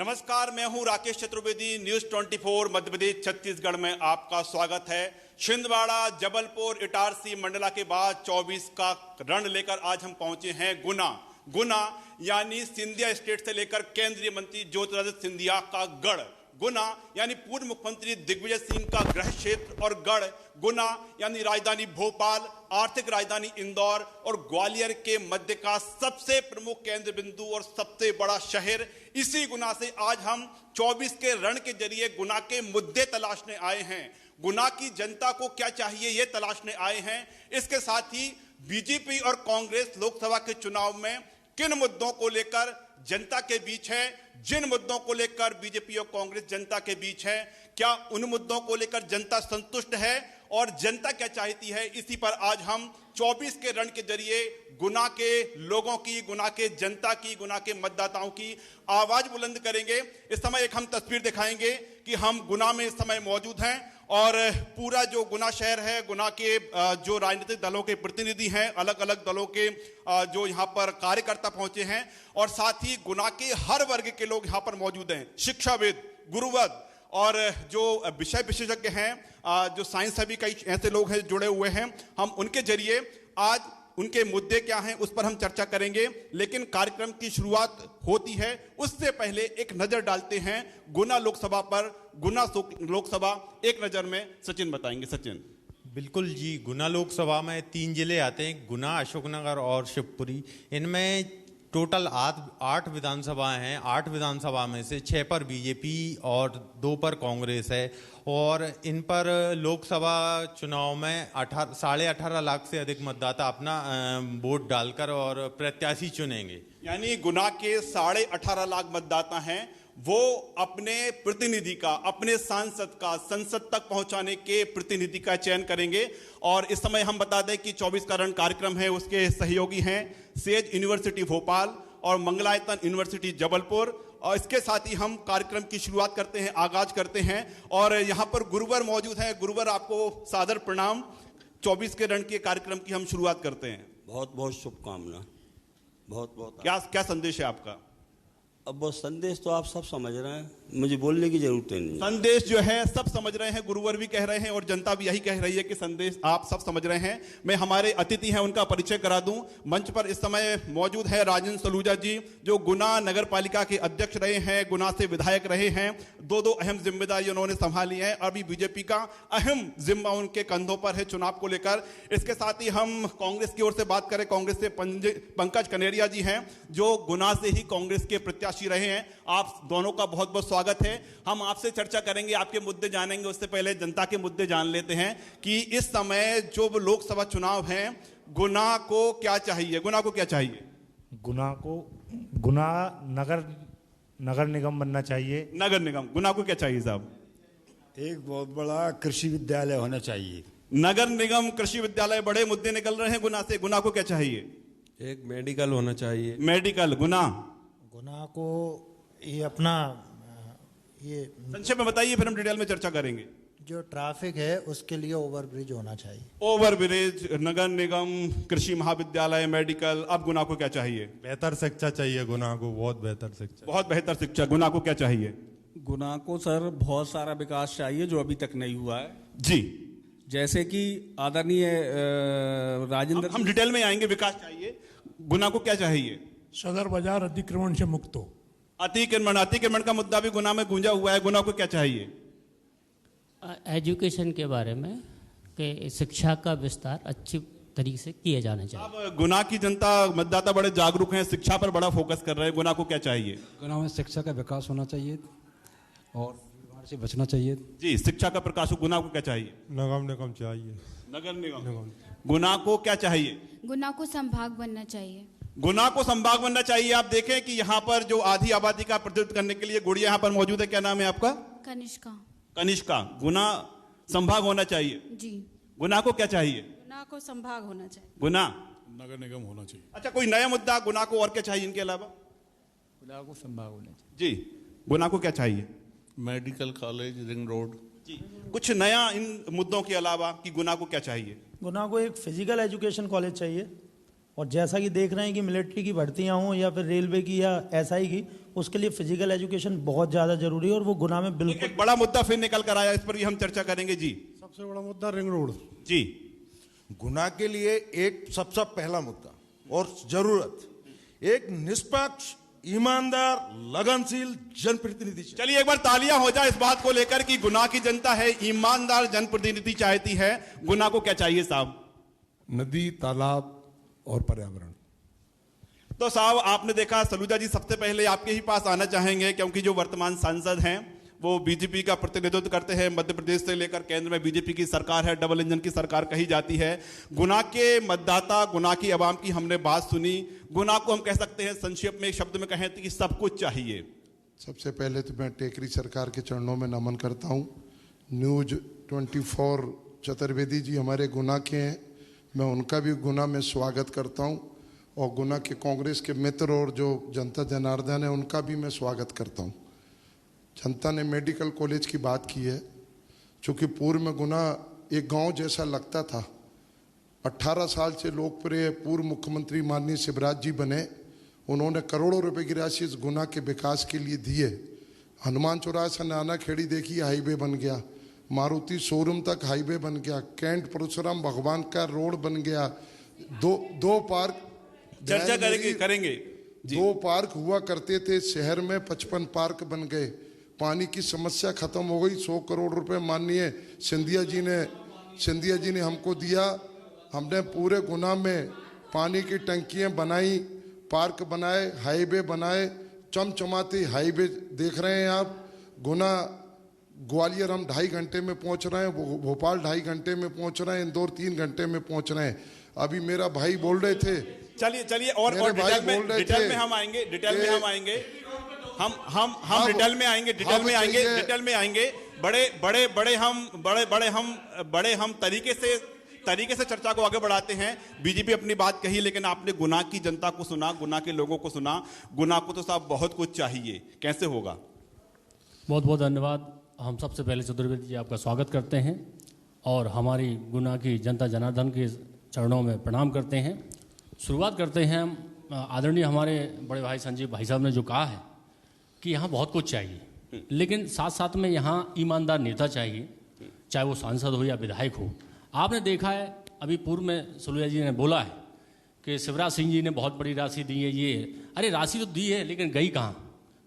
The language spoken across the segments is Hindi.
नमस्कार, मैं हूं राकेश चतुर्वेदी। न्यूज 24 मध्य प्रदेश छत्तीसगढ़ में आपका स्वागत है। छिंदवाड़ा, जबलपुर, इटारसी, मंडला के बाद 24 का रण लेकर आज हम पहुंचे हैं गुना यानी सिंधिया स्टेट से लेकर केंद्रीय मंत्री ज्योतिरादित्य सिंधिया का गढ़। गुना यानी पूर्व मुख्यमंत्री दिग्विजय सिंह का गृह क्षेत्र और गढ़। गुना यानी राजधानी भोपाल, आर्थिक राजधानी इंदौर और ग्वालियर के मध्य का सबसे प्रमुख केंद्र बिंदु और सबसे बड़ा शहर। इसी गुना से आज हम 24 के रण के जरिए गुना के मुद्दे तलाशने आए हैं। गुना की जनता को क्या चाहिए ये तलाशने आए हैं। इसके साथ ही बीजेपी और कांग्रेस लोकसभा के चुनाव में किन मुद्दों को लेकर जनता के बीच है, जिन मुद्दों को लेकर बीजेपी और कांग्रेस जनता के बीच है, क्या उन मुद्दों को लेकर जनता संतुष्ट है और जनता क्या चाहती है, इसी पर आज हम 24 के रण के जरिए गुना के लोगों की, गुना के जनता की, गुना के मतदाताओं की आवाज बुलंद करेंगे। इस समय एक हम तस्वीर दिखाएंगे कि हम गुना में इस समय मौजूद हैं और पूरा जो गुना शहर है, गुना के जो राजनीतिक दलों के प्रतिनिधि हैं, अलग अलग दलों के जो यहाँ पर कार्यकर्ता पहुंचे हैं और साथ ही गुना के हर वर्ग के लोग यहाँ पर मौजूद हैं। शिक्षाविद, गुरुवद और जो विषय विशेषज्ञ हैं, जो साइंस से भी कई ऐसे लोग हैं जुड़े हुए हैं। हम उनके जरिए आज उनके मुद्दे क्या हैं उस पर हम चर्चा करेंगे। लेकिन कार्यक्रम की शुरुआत होती है उससे पहले एक नजर डालते हैं गुना लोकसभा पर। गुना लोकसभा एक नजर में सचिन बताएंगे। सचिन। बिल्कुल जी, गुना लोकसभा में 3 जिले आते हैं, गुना, अशोकनगर और शिवपुरी। इनमें टोटल 8 विधानसभाएं हैं। 8 विधानसभा में से 6 पर बीजेपी और 2 पर कांग्रेस है और इन पर लोकसभा चुनाव में 18.5 लाख से अधिक मतदाता अपना वोट डालकर और प्रत्याशी चुनेंगे। यानी गुना के 18.5 लाख मतदाता हैं, वो अपने प्रतिनिधि का, अपने सांसद का संसद तक पहुंचाने के प्रतिनिधि का चयन करेंगे। और इस समय हम बता दें कि 24 का रण कार्यक्रम है, उसके सहयोगी हैं सेज यूनिवर्सिटी भोपाल और मंगलायतन यूनिवर्सिटी जबलपुर। और इसके साथ ही हम कार्यक्रम की शुरुआत करते हैं, आगाज करते हैं। और यहाँ पर गुरुवर मौजूद हैं। गुरुवर, आपको सादर प्रणाम। 24 के रण के कार्यक्रम की हम शुरुआत करते हैं। बहुत बहुत शुभकामना। बहुत बहुत क्या संदेश है आपका? अब वो संदेश तो आप सब समझ रहे हैं, मुझे बोलने की जरूरत नहीं। संदेश जो है सब समझ रहे हैं, गुरुवर भी कह रहे हैं और जनता भी यही कह रही है कि संदेश आप सब समझ रहे हैं। मैं हमारे अतिथि हैं उनका परिचय करा दूं। मंच पर इस समय मौजूद है राजेंद्र सलूजा जी, जो गुना नगर पालिका के अध्यक्ष रहे हैं, गुना से विधायक रहे हैं। 2 अहम जिम्मेदारी उन्होंने संभाली है। अभी बीजेपी का अहम जिम्मा उनके कंधों पर है चुनाव को लेकर। इसके साथ ही हम कांग्रेस की ओर से बात करें, कांग्रेस से पंकज कनेरिया जी हैं, जो गुना से ही कांग्रेस के प्रत्याशी रहे हैं। आप दोनों का बहुत बहुत स्वागत है। हम आपसे चर्चा करेंगे, आपके मुद्दे जानेंगे। उससे पहले जनता के मुद्दे जान लेते हैं कि इस समय जो लोकसभा चुनाव है, गुना को क्या चाहिए? गुना को क्या चाहिए? गुना नगर निगम बनना चाहिए। नगर निगम। गुना को क्या चाहिए साहब? एक बहुत बड़ा कृषि विद्यालय होना चाहिए। नगर निगम, कृषि विद्यालय, बड़े मुद्दे निकल रहे हैं गुना से। गुना को क्या चाहिए? एक मेडिकल होना चाहिए। मेडिकल। गुना को ये अपना ये संक्षेप में बताइए, फिर हम डिटेल में चर्चा करेंगे। जो ट्रैफिक है उसके लिए ओवरब्रिज होना चाहिए। ओवरब्रिज, नगर निगम, कृषि महाविद्यालय, मेडिकल। अब गुना को क्या चाहिए? बेहतर शिक्षा चाहिए गुना को, बहुत बेहतर शिक्षा। बहुत बेहतर शिक्षा। गुना को क्या चाहिए? गुना को सर बहुत सारा विकास चाहिए जो अभी तक नहीं हुआ है जी। जैसे कि आदरणीय राजेंद्र, हम डिटेल में आएंगे। विकास चाहिए। गुना को क्या चाहिए? सदर बाजार अतिक्रमण से मुक्त हो। अतिक्रमण का मुद्दा भी गुना में गूंजा हुआ है। गुना को क्या चाहिए? एजुकेशन के बारे में कि शिक्षा का विस्तार अच्छी तरीके से किए जाने चाहिए। अब गुना की जनता, मतदाता बड़े जागरूक हैं, शिक्षा पर बड़ा फोकस कर रहे हैं। गुना को क्या चाहिए? गुना में शिक्षा का विकास होना चाहिए और भीड़ से बचना चाहिए। जी, शिक्षा का प्रकाश। गुना को क्या चाहिए? नगर निगम चाहिए। नगर निगम। गुना को क्या चाहिए? गुना को संभाग बनना चाहिए। गुना को संभाग बनना चाहिए। आप देखें कि यहाँ पर जो आधी आबादी का प्रतिनिधित्व करने के लिए गुड़िया यहाँ पर मौजूद है। क्या नाम है आपका? कनिष्का। कनिष्का। गुना संभाग होना चाहिए जी। गुना को क्या चाहिए? गुना को संभाग होना चाहिए। गुना नगर निगम होना चाहिए। अच्छा, कोई नया मुद्दा? गुना को और क्या चाहिए इनके अलावा? गुना को संभाग होना चाहिए। जी। गुना को क्या चाहिए? Medical college, ring road. जी। कुछ नया इन मुद्दों के अलावा कि गुना को क्या चाहिए? गुना को एक फिजिकल एजुकेशन कॉलेज चाहिए। और जैसा कि देख रहे हैं कि मिलिट्री की भर्तियां हों या फिर रेलवे की या एसआई की, उसके लिए फिजिकल एजुकेशन बहुत ज़्यादा जरूरी है और वो गुना में बिल्कुल। एक बड़ा मुद्दा फिर निकल कर आया, इस पर भी हम चर्चा करेंगे जी। सबसे बड़ा मुद्दा रिंग रोड जी। गुना के लिए एक सबसे पहला मुद्दा और जरूरत एक निष्पक्ष, ईमानदार, लगनशील जनप्रतिनिधि। चलिए एक बार तालियां हो जाए इस बात को लेकर कि गुना की जनता है, ईमानदार जनप्रतिनिधि चाहती है। गुना को क्या चाहिए साहब? नदी, तालाब और पर्यावरण। तो साहब आपने देखा, सलूजा जी सबसे पहले आपके ही पास आना चाहेंगे, क्योंकि जो वर्तमान सांसद हैं वो बीजेपी का प्रतिनिधित्व करते हैं। मध्य प्रदेश से लेकर केंद्र में बीजेपी की सरकार है, डबल इंजन की सरकार कही जाती है। गुना के मतदाता, गुना की आवाम की हमने बात सुनी। गुना को हम कह सकते हैं संक्षेप में एक शब्द में कहें कि सब कुछ चाहिए। सबसे पहले तो मैं टेकरी सरकार के चरणों में नमन करता हूं। न्यूज 24 चतुर्वेदी जी हमारे गुना के हैं, मैं उनका भी गुना में स्वागत करता हूं, और गुना के कांग्रेस के मित्र और जो जनता जनार्दन है उनका भी मैं स्वागत करता हूं। जनता ने मेडिकल कॉलेज की बात की है, चूँकि पूर्व में गुना एक गांव जैसा लगता था। 18 साल से लोकप्रिय पूर्व मुख्यमंत्री माननीय शिवराज जी बने, उन्होंने करोड़ों रुपए की राशि इस गुना के विकास के लिए दिए। हनुमान चौराहे से नाना खेड़ी देखी हाईवे बन गया, मारुति शोरूम तक हाईवे बन गया, कैंट परशुराम भगवान का रोड बन गया, दो पार्क चर्चा करेंगे। 2 पार्क हुआ करते थे शहर में, 55 पार्क बन गए। पानी की समस्या खत्म हो गई। 100 करोड़ रुपए माननीय सिंधिया जी ने हमको दिया। हमने पूरे गुना में पानी की टंकियां बनाई, पार्क बनाए, हाईवे बनाए, चमचमाती हाईवे देख रहे हैं आप। गुना ग्वालियर हम 2.5 घंटे में पहुंच रहे हैं, भोपाल 2.5 घंटे में पहुंच रहे हैं, इंदौर 3 घंटे में पहुंच रहे हैं। अभी मेरा भाई बोल रहे थे, चलिए और डिटेल में हम आएंगे, डिटेल में आएंगे। बड़े हम तरीके से चर्चा को आगे बढ़ाते हैं। बीजेपी अपनी बात कही, लेकिन आपने गुना की जनता को सुना, गुना के लोगों को सुना। गुना को तो साहब बहुत कुछ चाहिए, कैसे होगा? बहुत बहुत धन्यवाद। हम सबसे पहले चतुर्वेदी जी आपका स्वागत करते हैं और हमारी गुना की जनता जनार्दन के चरणों में प्रणाम करते हैं। शुरुआत करते हैं हम, आदरणीय हमारे बड़े भाई संजीव भाई साहब ने जो कहा है कि यहाँ बहुत कुछ चाहिए, लेकिन साथ साथ में यहाँ ईमानदार नेता चाहिए, चाहे वो सांसद हो या विधायक हो। आपने देखा है, अभी पूर्व में सलूजा जी ने बोला है कि शिवराज सिंह जी ने बहुत बड़ी राशि दी है। ये अरे राशि तो दी है, लेकिन गई कहाँ?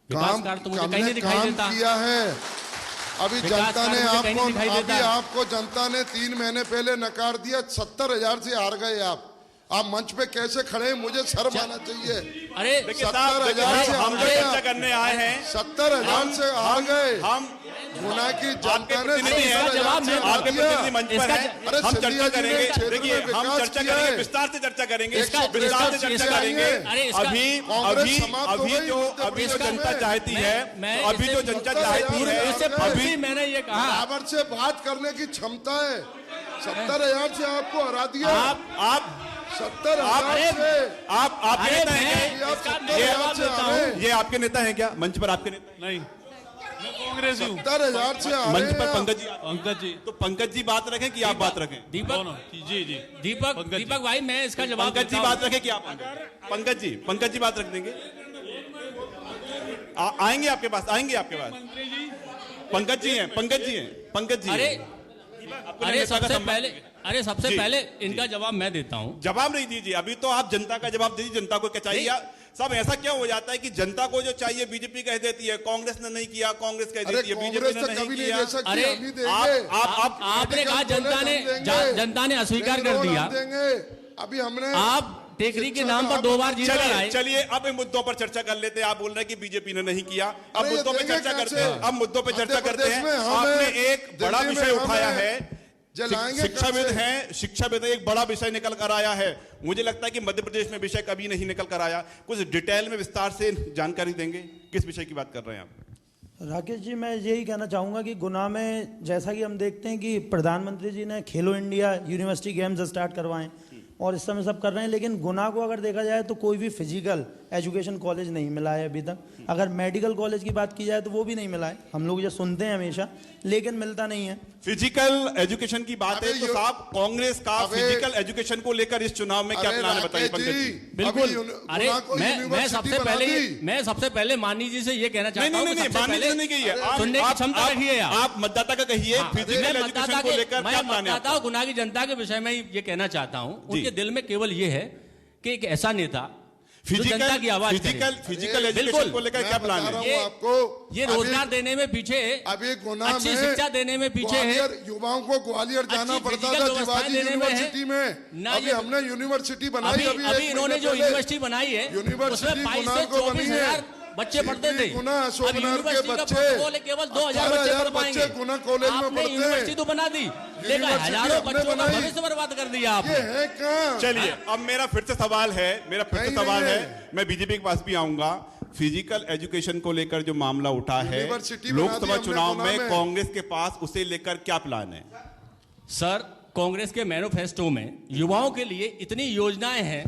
विकास कार्य तो मुझे कहीं नहीं दिखाई देता। किया है अभी जनता ने आपको जनता ने 3 महीने पहले नकार दिया। 70,000 से हार गए आप मंच पे कैसे खड़े हैं? मुझे शर्म आना चाहिए। अरे 70,000 से हम चर्चा करने आए हैं, 70,000 से हार गए। हम गुना की जनता ने आपके प्रतिनिधि मंच पर हैं, हम चर्चा करेंगे। देखिए हम चर्चा करेंगे, विस्तार से चर्चा करेंगे, अभी जो जनता चाहती है, अभी मैंने ये कहा, बराबर से बात करने की क्षमता है। 70,000 से आपको हरा दिया। आप 70,000 से आपके नेता हैं? ये आपके नेता हैं क्या? मंच पर आपके नेता? नहीं, कांग्रेस 70,000 से मंच पर पंकज जी, तो पंकज जी बात रखें कि आप बात रखें? दीपक भाई, मैं इसका जवाब पंकज जी बात रखें कि आप? पंकज जी बात रख देंगे। आएंगे आपके पास, पंकज जी हैं। अरे सबसे पहले इनका जवाब मैं देता हूं। जवाब नहीं दीजिए, अभी तो आप जनता का जवाब दीजिए। जनता को क्या चाहिए? सब ऐसा क्या हो जाता है कि जनता को जो चाहिए बीजेपी कह देती है, कांग्रेस ने नहीं किया, कांग्रेस कह देती है, बीजेपी ने नहीं किया। अरे आपने कहा जनता ने अस्वीकार कर दिया। अभी हमने आप टेकरी के नाम पर 2 बार जीत कर आए। चलिए अब इन मुद्दों पर चर्चा कर लेते हैं। आप बोल रहे हैं कि बीजेपी ने नहीं किया, अब मुद्दों पे चर्चा करते हैं। आपने एक बड़ा विषय उठाया है, शिक्षाविद है, एक बड़ा विषय निकल कर आया है। मुझे लगता है कि मध्य प्रदेश में विषय कभी नहीं निकल कर आया। कुछ डिटेल में विस्तार से जानकारी देंगे, किस विषय की बात कर रहे हैं आप? राकेश जी, मैं यही कहना चाहूँगा कि गुना में जैसा कि हम देखते हैं कि प्रधानमंत्री जी ने खेलो इंडिया यूनिवर्सिटी गेम्स स्टार्ट करवाएं, और इस समय सब कर रहे हैं, लेकिन गुना को अगर देखा जाए तो कोई भी फिजिकल एजुकेशन कॉलेज नहीं मिला है अभी तक। अगर मेडिकल कॉलेज की बात की जाए तो वो भी नहीं मिला है। हम लोग ये सुनते हैं हमेशा, लेकिन मिलता नहीं है। फिजिकल एजुकेशन की बात है तो साहब, कांग्रेस का फिजिकल एजुकेशन को लेकर इस चुनाव में क्या प्लान है, बताइए पंडित जी। बिल्कुल, अरे मैं सबसे पहले माननीय जी से ये कहना चाहता हूं, नहीं माननीय जी नहीं कहिए, सुनने की क्षमता रखिए आप मतदाता का कहिए, फिजिकल एजुकेशन को लेकर क्या प्लान है? मतदाता गुना की जनता के विषय में ये कहना चाहता हूं, उनके दिल में केवल ये है कि एक ऐसा नेता जनता की आवाज फिजिकल एजुकेशन को लेकर क्या प्लान है? आपको ये रोजगार देने में पीछे, अभी गुना अच्छी शिक्षा देने में पीछे है। युवाओं को ग्वालियर जाना पड़ता था शिवाजी यूनिवर्सिटी में, अभी हमने यूनिवर्सिटी बनाई। अभी इन्होंने जो यूनिवर्सिटी बनाई है उसमें 22 से 24,000 बच्चे पढ़ते थे। गुना अशोकनगर के बच्चे केवल 2,000 बच्चे पढ़ पाएंगे। गुना कॉलेज में पढ़ते हैं। यूनिवर्सिटी तो बना दी, लेकिन हजारों बच्चों का भविष्य बर्बाद कर दिया आपने। चलिए, अब मेरा फिर से सवाल है, मैं बीजेपी के पास भी आऊंगा। फिजिकल एजुकेशन को लेकर जो मामला उठा है लोकसभा चुनाव में, कांग्रेस के पास उसे लेकर क्या प्लान है? सर, कांग्रेस के मैनिफेस्टो में युवाओं के लिए इतनी योजनाएं हैं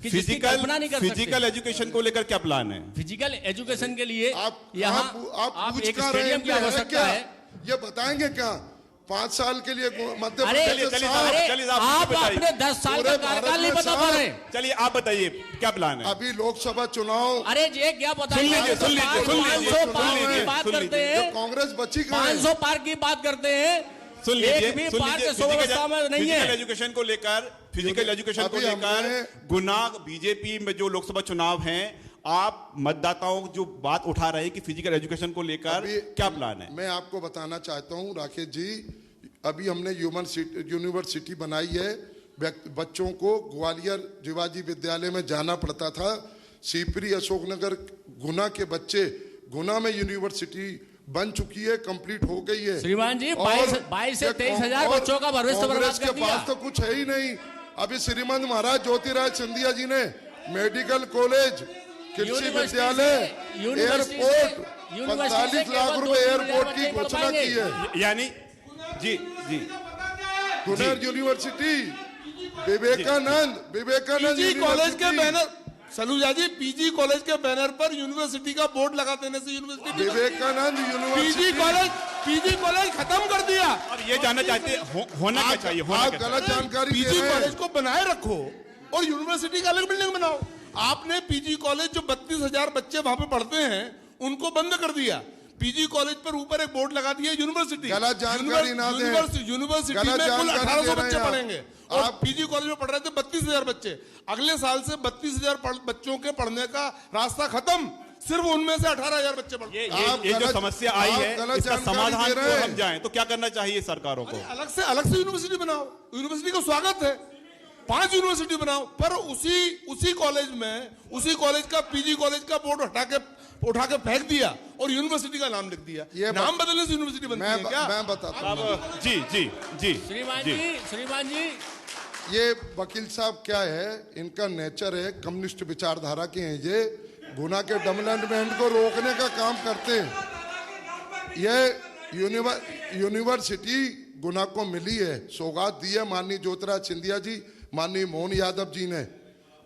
कि जिसकी कल्पना नहीं कर सकते। फिजिकल एजुकेशन को लेकर क्या प्लान है? फिजिकल एजुकेशन के लिए यहाँ आप एक स्टेडियम स्टेडियम की आवश्यकता है। ये बताएंगे क्या 5 साल के लिए मध्य अरे आप अपने 10 साल का कार्यकाल नहीं बता पा रहे। चलिए आप बताइए क्या प्लान है? अभी लोकसभा चुनाव, अरे ये क्या बताइए, 500 पार की बात करते हैं, कांग्रेस बची 500 पार की बात करते हैं, सुन लीजिए, नहीं है। एजुकेशन को लेकर, फिजिकल एजुकेशन को लेकर गुना बीजेपी में जो लोकसभा चुनाव हैं, आप मतदाताओं जो बात उठा रहे हैं कि फिजिकल एजुकेशन को लेकर क्या प्लान है? मैं आपको बताना चाहता हूं राकेश जी, अभी हमने यूनिवर्सिटी बनाई है। बच्चों को ग्वालियर शिवाजी विद्यालय में जाना पड़ता था, सीपरी अशोकनगर गुना के बच्चे, गुना में यूनिवर्सिटी बन चुकी है, कंप्लीट हो गई है। श्रीमान जी, 22 से 23,000 बच्चों का भविष्य बर्बाद कर दिया। पास तो कुछ है ही नहीं। अभी श्रीमंत महाराज ज्योतिराज सिंधिया जी ने मेडिकल कॉलेज, कृषि विद्यालय, एयरपोर्ट, 45 लाख रुपए एयरपोर्ट की घोषणा की है। यानी जी गुना यूनिवर्सिटी, विवेकानंद कॉलेज के banner, Saluja ji, PG college के बैनर पर यूनिवर्सिटी का बोर्ड लगा देने से university, Vivekananda university, PG college खत्म कर दिया। और ये जानना चाहते हैं होना क्या चाहिए? आप गलत जानकारी, पीजी कॉलेज को बनाए रखो और यूनिवर्सिटी का अलग बिल्डिंग बनाओ। आपने पीजी कॉलेज जो 32,000 बच्चे वहां पे पढ़ते हैं उनको बंद कर दिया। पीजी कॉलेज पर ऊपर एक बोर्ड लगा दिया यूनिवर्सिटी। गलत जानकारी ना दें। यूनिवर्सिटी में कुल 1800 बच्चे पढ़ेंगे और पीजी कॉलेज में पढ़ रहे थे 32,000 बच्चे। अगले साल से 32,000 बच्चों के पढ़ने का रास्ता खत्म, सिर्फ उनमें से 18,000 बच्चे पढ़। ये जो समस्या आई है, इसका समाधान को हम जाएं तो क्या करना चाहिए सरकारों को? अलग से यूनिवर्सिटी बनाओ। यूनिवर्सिटी का स्वागत है, 5 यूनिवर्सिटी बनाओ, पर उसी कॉलेज में, उसी कॉलेज का पीजी कॉलेज का बोर्ड उठा के फेंक दिया और यूनिवर्सिटी का नाम लिख दिया। नाम बदलने से यूनिवर्सिटी बनती है क्या? मैं बताता हूं। जी श्रीमान जी, ये वकील साहब क्या है, इनका नेचर है, कम्युनिस्ट विचारधारा के हैं। ये गुना के डेवलपमेंट को रोकने का काम करते हैं। ये यूनिवर्सिटी गुना को मिली है, सौगात दी है माननीय ज्योतिराज सिंधिया जी, माननीय मोहन यादव जी ने,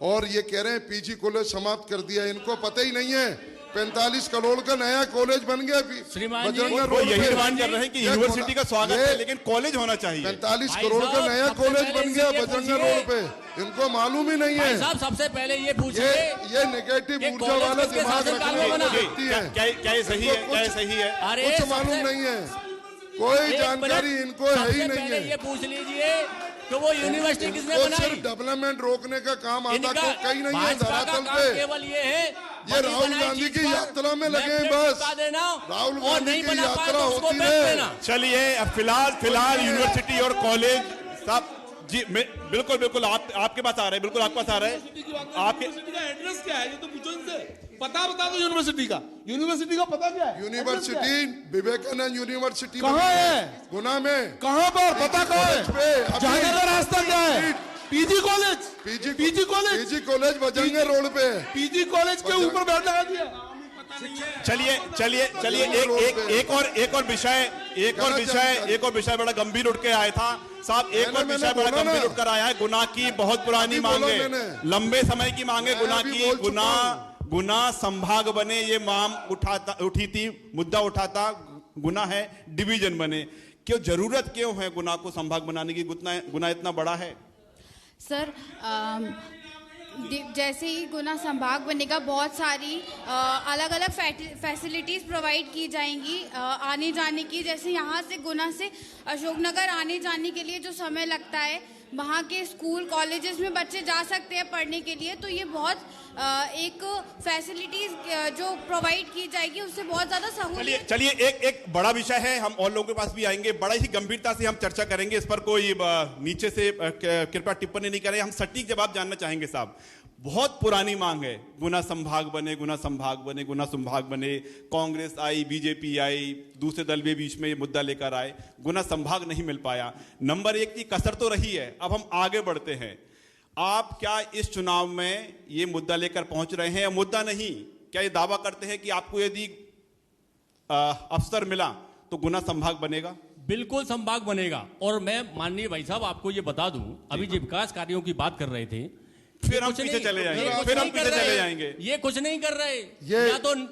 और ये कह रहे हैं पीजी कॉलेज समाप्त कर दिया। इनको पता ही नहीं है 45 करोड़ का नया कॉलेज बन गया। श्रीमान जी, वो यही मांग कर रहे हैं कि यूनिवर्सिटी का स्वागत है, लेकिन कॉलेज होना चाहिए। 45 करोड़ का नया कॉलेज बन गया बजरंगा रोड पे, इनको मालूम ही नहीं है। साहब, सबसे पहले ये पूछिए, ये नेगेटिव ऊर्जा वाला दिमाग रखने वाले व्यक्ति है। क्या ये सही है? क्या ये सही है? कुछ मालूम नहीं है, कोई जानकारी इनको है ही नहीं है। ये पूछ लीजिए कि वो यूनिवर्सिटी किसने बनाई? सिर्फ डेवलपमेंट रोकने का काम आता को कहीं नहीं है धरातल पे। केवल ये है, ये राहुल गांधी की यात्रा में लगे हैं बस। राहुल गांधी की यात्रा होती है। चलिए, अब फिलहाल यूनिवर्सिटी और कॉलेज साहब जी, बिल्कुल आपके पास आ रहे हैं, बिल्कुल आपके पास आ रहे हैं। आपके यूनिवर्सिटी का एड्रेस क्या है ये तो पूछो इनसे, पता बता दो यूनिवर्सिटी का पता क्या है? यूनिवर्सिटी विवेकानंद यूनिवर्सिटी कहाँ है? गुना में। कहाँ पर? पता कहाँ है? जाने का रास्ता क्या है? पीजी कॉलेज बजरंगा रोड पे। पीजी कॉलेज के ऊपर बैठ लगा दिया। चलिए चलिए चलिए एक और विषय बड़ा गंभीर उठ के आया था साहब। एक और विषय बड़ा गंभीर उठकर आया है। गुना की बहुत पुरानी मांग है, लंबे समय की मांग है गुना की। गुना संभाग बने, ये मांग उठी थी, मुद्दा उठाता गुना है डिवीजन बने। क्यों, जरूरत क्यों है गुना को संभाग बनाने की? गुना इतना बड़ा है सर। जैसे ही गुना संभाग बनेगा बहुत सारी अलग अलग फैसिलिटीज़ प्रोवाइड की जाएंगी आने जाने की। जैसे यहाँ से गुना से अशोकनगर आने जाने के लिए जो समय लगता है, वहाँ के स्कूल कॉलेजेस में बच्चे जा सकते हैं पढ़ने के लिए। तो ये बहुत एक फैसिलिटीज जो प्रोवाइड की जाएगी उससे बहुत ज़्यादा सहूलियत। चलिए एक बड़ा विषय है, हम और लोगों के पास भी आएंगे, बड़ा ही गंभीरता से हम चर्चा करेंगे इस पर। कोई नीचे से कृपया टिप्पणी नहीं करें, हम सटीक जवाब जानना चाहेंगे साहब। बहुत पुरानी मांग है, गुना संभाग बने, गुना संभाग बने, गुना संभाग बने। कांग्रेस आई, बीजेपी आई, दूसरे दल भी बीच में ये मुद्दा लेकर आए, गुना संभाग नहीं मिल पाया। नंबर 1 की कसर तो रही है। अब हम आगे बढ़ते हैं। आप क्या इस चुनाव में ये मुद्दा लेकर पहुंच रहे हैं या मुद्दा नहीं? क्या ये दावा करते हैं कि आपको यदि अवसर मिला तो गुना संभाग बनेगा? बिल्कुल संभाग बनेगा। और मैं माननीय भाई साहब आपको ये बता दूं, अभी जो विकास कार्यों की बात कर रहे थे, फिर हम पीछे चले जाएंगे। ये कुछ नहीं कर रहे,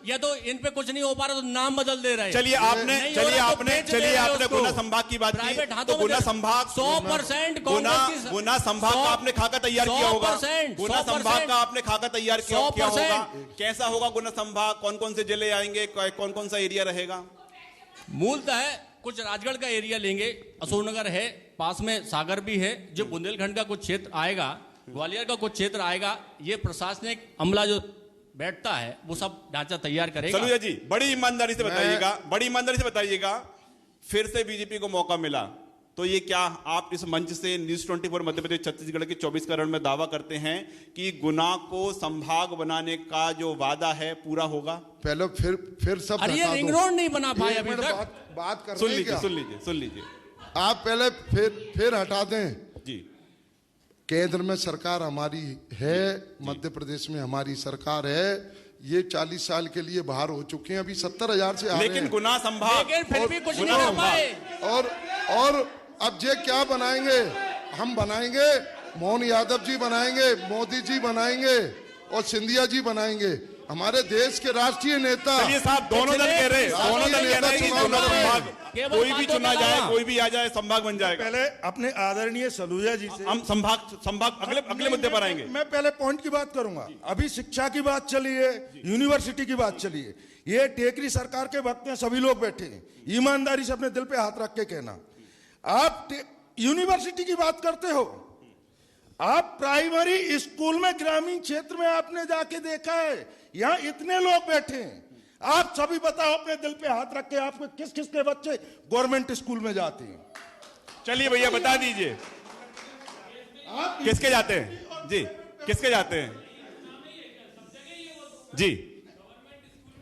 या तो इन पे कुछ नहीं हो पा रहा तो नाम बदल दे रहे। चलिए आपने गुना संभाग की बात की, तो गुना संभाग 100% गुना संभाग का आपने खाका तैयार किया होगा। गुना संभाग का आपने खाका तैयार किया होगा। कैसा होगा गुना संभाग? कौन कौन से जिले आएंगे, कौन कौन सा एरिया रहेगा? मूलतः कुछ राजगढ़ का एरिया लेंगे, अशोकनगर है, पास में सागर भी है, जो बुंदेलखंड का कुछ क्षेत्र आएगा, ग्वालियर का कुछ क्षेत्र आएगा। ये प्रशासनिक अमला जो बैठता है वो सब ढांचा तैयार करेगा। सलूजा जी बड़ी ईमानदारी से बताइएगा, फिर से बीजेपी को मौका मिला तो ये क्या आप इस मंच से न्यूज़ 24 मध्य प्रदेश छत्तीसगढ़ के 24 का रण में दावा करते हैं कि गुना को संभाग बनाने का जो वादा है पूरा होगा? पहले फिर सब अरे रिंग रोड नहीं बना पाया अभी तक। बात कर सुन लीजिए आप पहले फिर हटा दें जी। केंद्र में सरकार हमारी है, मध्य प्रदेश में हमारी सरकार है। ये 40 साल के लिए बाहर हो चुके हैं, अभी 70,000 से आ रहे हैं। लेकिन गुना संभाग, फिर भी कुछ नहीं हो पाए। और अब ये क्या बनाएंगे? हम बनाएंगे, मोहन यादव जी बनाएंगे, मोदी जी बनाएंगे और सिंधिया जी बनाएंगे, हमारे देश के राष्ट्रीय नेता। चलिए साहब, दोनों दल कह रहे हैं संभाग कोई भी चुना जाए, कोई भी आ जाए, संभाग बन जाएगा। पहले अपने आदरणीय सलूजा जी से हम संभाग अगले मुद्दे पर आएंगे। मैं पहले पॉइंट की बात करूंगा। अभी शिक्षा की बात चली है, यूनिवर्सिटी की बात चली है। ये टेकरी सरकार के वक्त में सभी लोग बैठे हैं, ईमानदारी से अपने दिल पे हाथ रख के कहना, आप यूनिवर्सिटी की बात करते हो, आप प्राइमरी स्कूल में ग्रामीण क्षेत्र में आपने जाके देखा है, यहाँ इतने लोग बैठे हैं, आप सभी बताओ अपने दिल पे हाथ रख के, आपके किस किस के बच्चे गवर्नमेंट स्कूल में जाते हैं? चलिए भैया बता दीजिए किसके जाते हैं जी, किसके जाते हैं जी?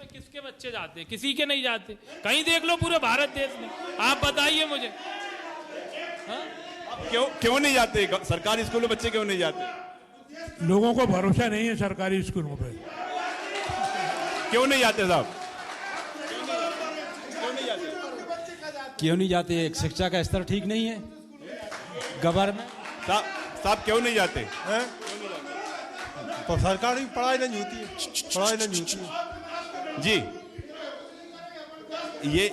किसके बच्चे जाते हैं? किसी के नहीं जाते। कहीं देख लो पूरे भारत देश में, आप बताइए मुझे। क्यों नहीं जाते सरकारी स्कूल में बच्चे? क्यों नहीं जाते? लोगों को भरोसा नहीं है सरकारी स्कूलों पे। क्यों नहीं जाते साहब? क्यों नहीं जाते? शिक्षा का स्तर ठीक नहीं है गवर्नमेंट। साहब क्यों नहीं जाते? तो सरकारी पढ़ाई नहीं होती है, पढ़ाई नहीं होती है जी।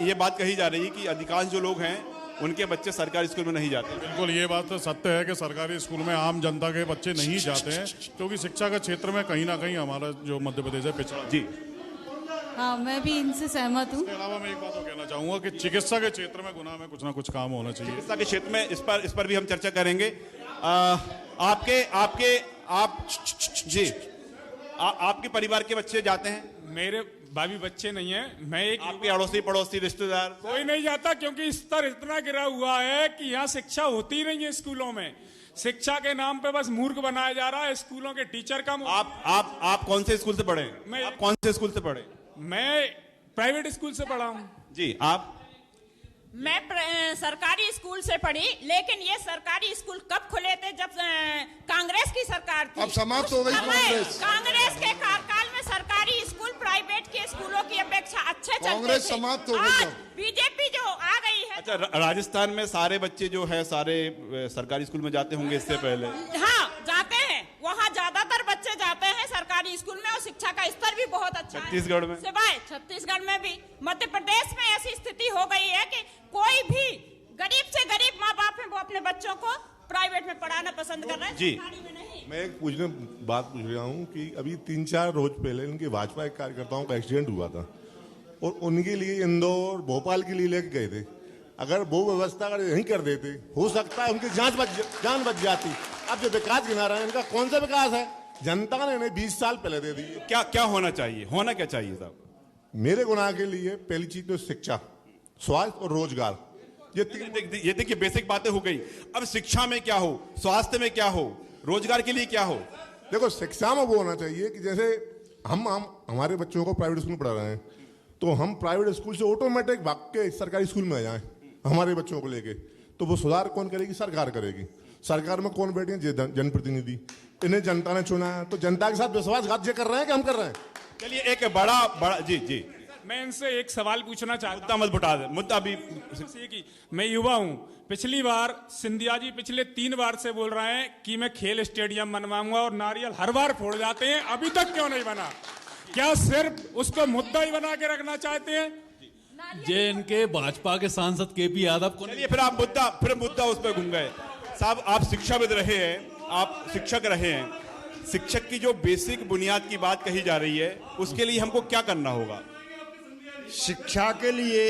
ये बात कही जा रही है कि अधिकांश जो लोग हैं उनके बच्चे सरकारी स्कूल में नहीं जाते। बिल्कुल, ये बात तो सत्य है कि सरकारी स्कूल में आम जनता के बच्चे नहीं जाते हैं, क्योंकि शिक्षा के क्षेत्र में कहीं ना कहीं हमारा जो मध्य प्रदेश है पिछड़ा जी। हाँ, मैं भी इनसे सहमत हूँ। इसके अलावा मैं एक बात और कहना चाहूंगा कि चिकित्सा के क्षेत्र में गुना में कुछ ना कुछ काम होना चाहिए। चिकित्सा के क्षेत्र में इस पर भी हम चर्चा करेंगे। आपके परिवार के बच्चे जाते हैं? मेरे भाभी बच्चे नहीं है। मैं एक आपके अड़ोसी पड़ोसी रिश्तेदार? कोई नहीं जाता, क्योंकि स्तर इतना गिरा हुआ है कि यहाँ शिक्षा होती ही नहीं है। स्कूलों में शिक्षा के नाम पे बस मूर्ख बनाया जा रहा है। स्कूलों के टीचर कम। आप कौन से स्कूल से पढ़े? आप कौन से स्कूल से पढ़े? मैं प्राइवेट स्कूल से पढ़ा हूँ जी। आप? मैं सरकारी स्कूल से पढ़ी, लेकिन ये सरकारी स्कूल कब खुले थे? जब कांग्रेस की सरकार थी। अब समाप्त हो गई कांग्रेस। कांग्रेस के कार्यकाल में सरकारी स्कूल प्राइवेट के स्कूलों की अपेक्षा अच्छे चलते कांग्रेस थे। समाप्त हो गई आज अब। बीजेपी जो आ गई है, अच्छा, राजस्थान में सारे बच्चे जो है सारे सरकारी स्कूल में जाते होंगे इससे पहले? हाँ जाते हैं, वहाँ ज्यादातर बच्चे जाते हैं सरकारी स्कूल में और शिक्षा का स्तर भी बहुत अच्छा है। छत्तीसगढ़ में? सिवाय छत्तीसगढ़ में भी। मध्य प्रदेश में ऐसी स्थिति हो गई है कि कोई भी गरीब से गरीब माँ बाप है वो अपने बच्चों को प्राइवेट में पढ़ाना पसंद कर रहे हैं, सरकारी में नहीं। मैं एक बात पूछ रहा हूँ कि अभी 3-4 रोज पहले इनके भाजपा के कार्यकर्ताओं का एक्सीडेंट हुआ था और उनके लिए इंदौर भोपाल के लिए लेके गए थे। अगर वो व्यवस्था अगर यहीं कर देते, हो सकता है उनकी जान बच जाती। अब जो विकास गिना रहे हैं, इनका कौन सा विकास है? जनता ने इन्हें 20 साल पहले दे दी। क्या होना चाहिए, होना क्या चाहिए साहब? मेरे गुनाह के लिए पहली चीज तो शिक्षा, स्वास्थ्य और रोजगार, ये देखिए बेसिक बातें हो गई। अब शिक्षा में क्या हो, स्वास्थ्य में क्या हो, रोजगार के लिए क्या हो? देखो, शिक्षा में वो होना चाहिए कि जैसे हम हमारे बच्चों को प्राइवेट स्कूल में पढ़ा रहे हैं, तो हम प्राइवेट स्कूल से ऑटोमेटिक भाग के सरकारी स्कूल में आ जाएं हमारे बच्चों को लेके। तो वो सुधार कौन करेगी? सरकार करेगी। सरकार में कौन बैठे हैं? जनप्रतिनिधि। इन्हें जनता ने चुना है, तो जनता के साथ विश्वासघात ये कर रहे हैं कि हम कर रहे हैं? चलिए एक बड़ा जी मैं इनसे एक सवाल पूछना चाहता हूं। मत बुटा दे मुद्दा भी। मैं युवा हूं, पिछली बार सिंधिया जी पिछले 3 बार से बोल रहे हैं कि मैं खेल स्टेडियम बनवाऊंगा और नारियल हर बार फोड़ जाते हैं, अभी तक क्यों नहीं बना? क्या सिर्फ उसको मुद्दा ही बना के रखना चाहते हैं? जे इनके भाजपा के सांसद केपी यादव को। चलिए फिर मुद्दा उस पर घूम गए। साहब, आप शिक्षाविद रहे हैं, आप शिक्षक रहे हैं, शिक्षक की जो बेसिक बुनियाद की बात कही जा रही है, उसके लिए हमको क्या करना होगा? शिक्षा के लिए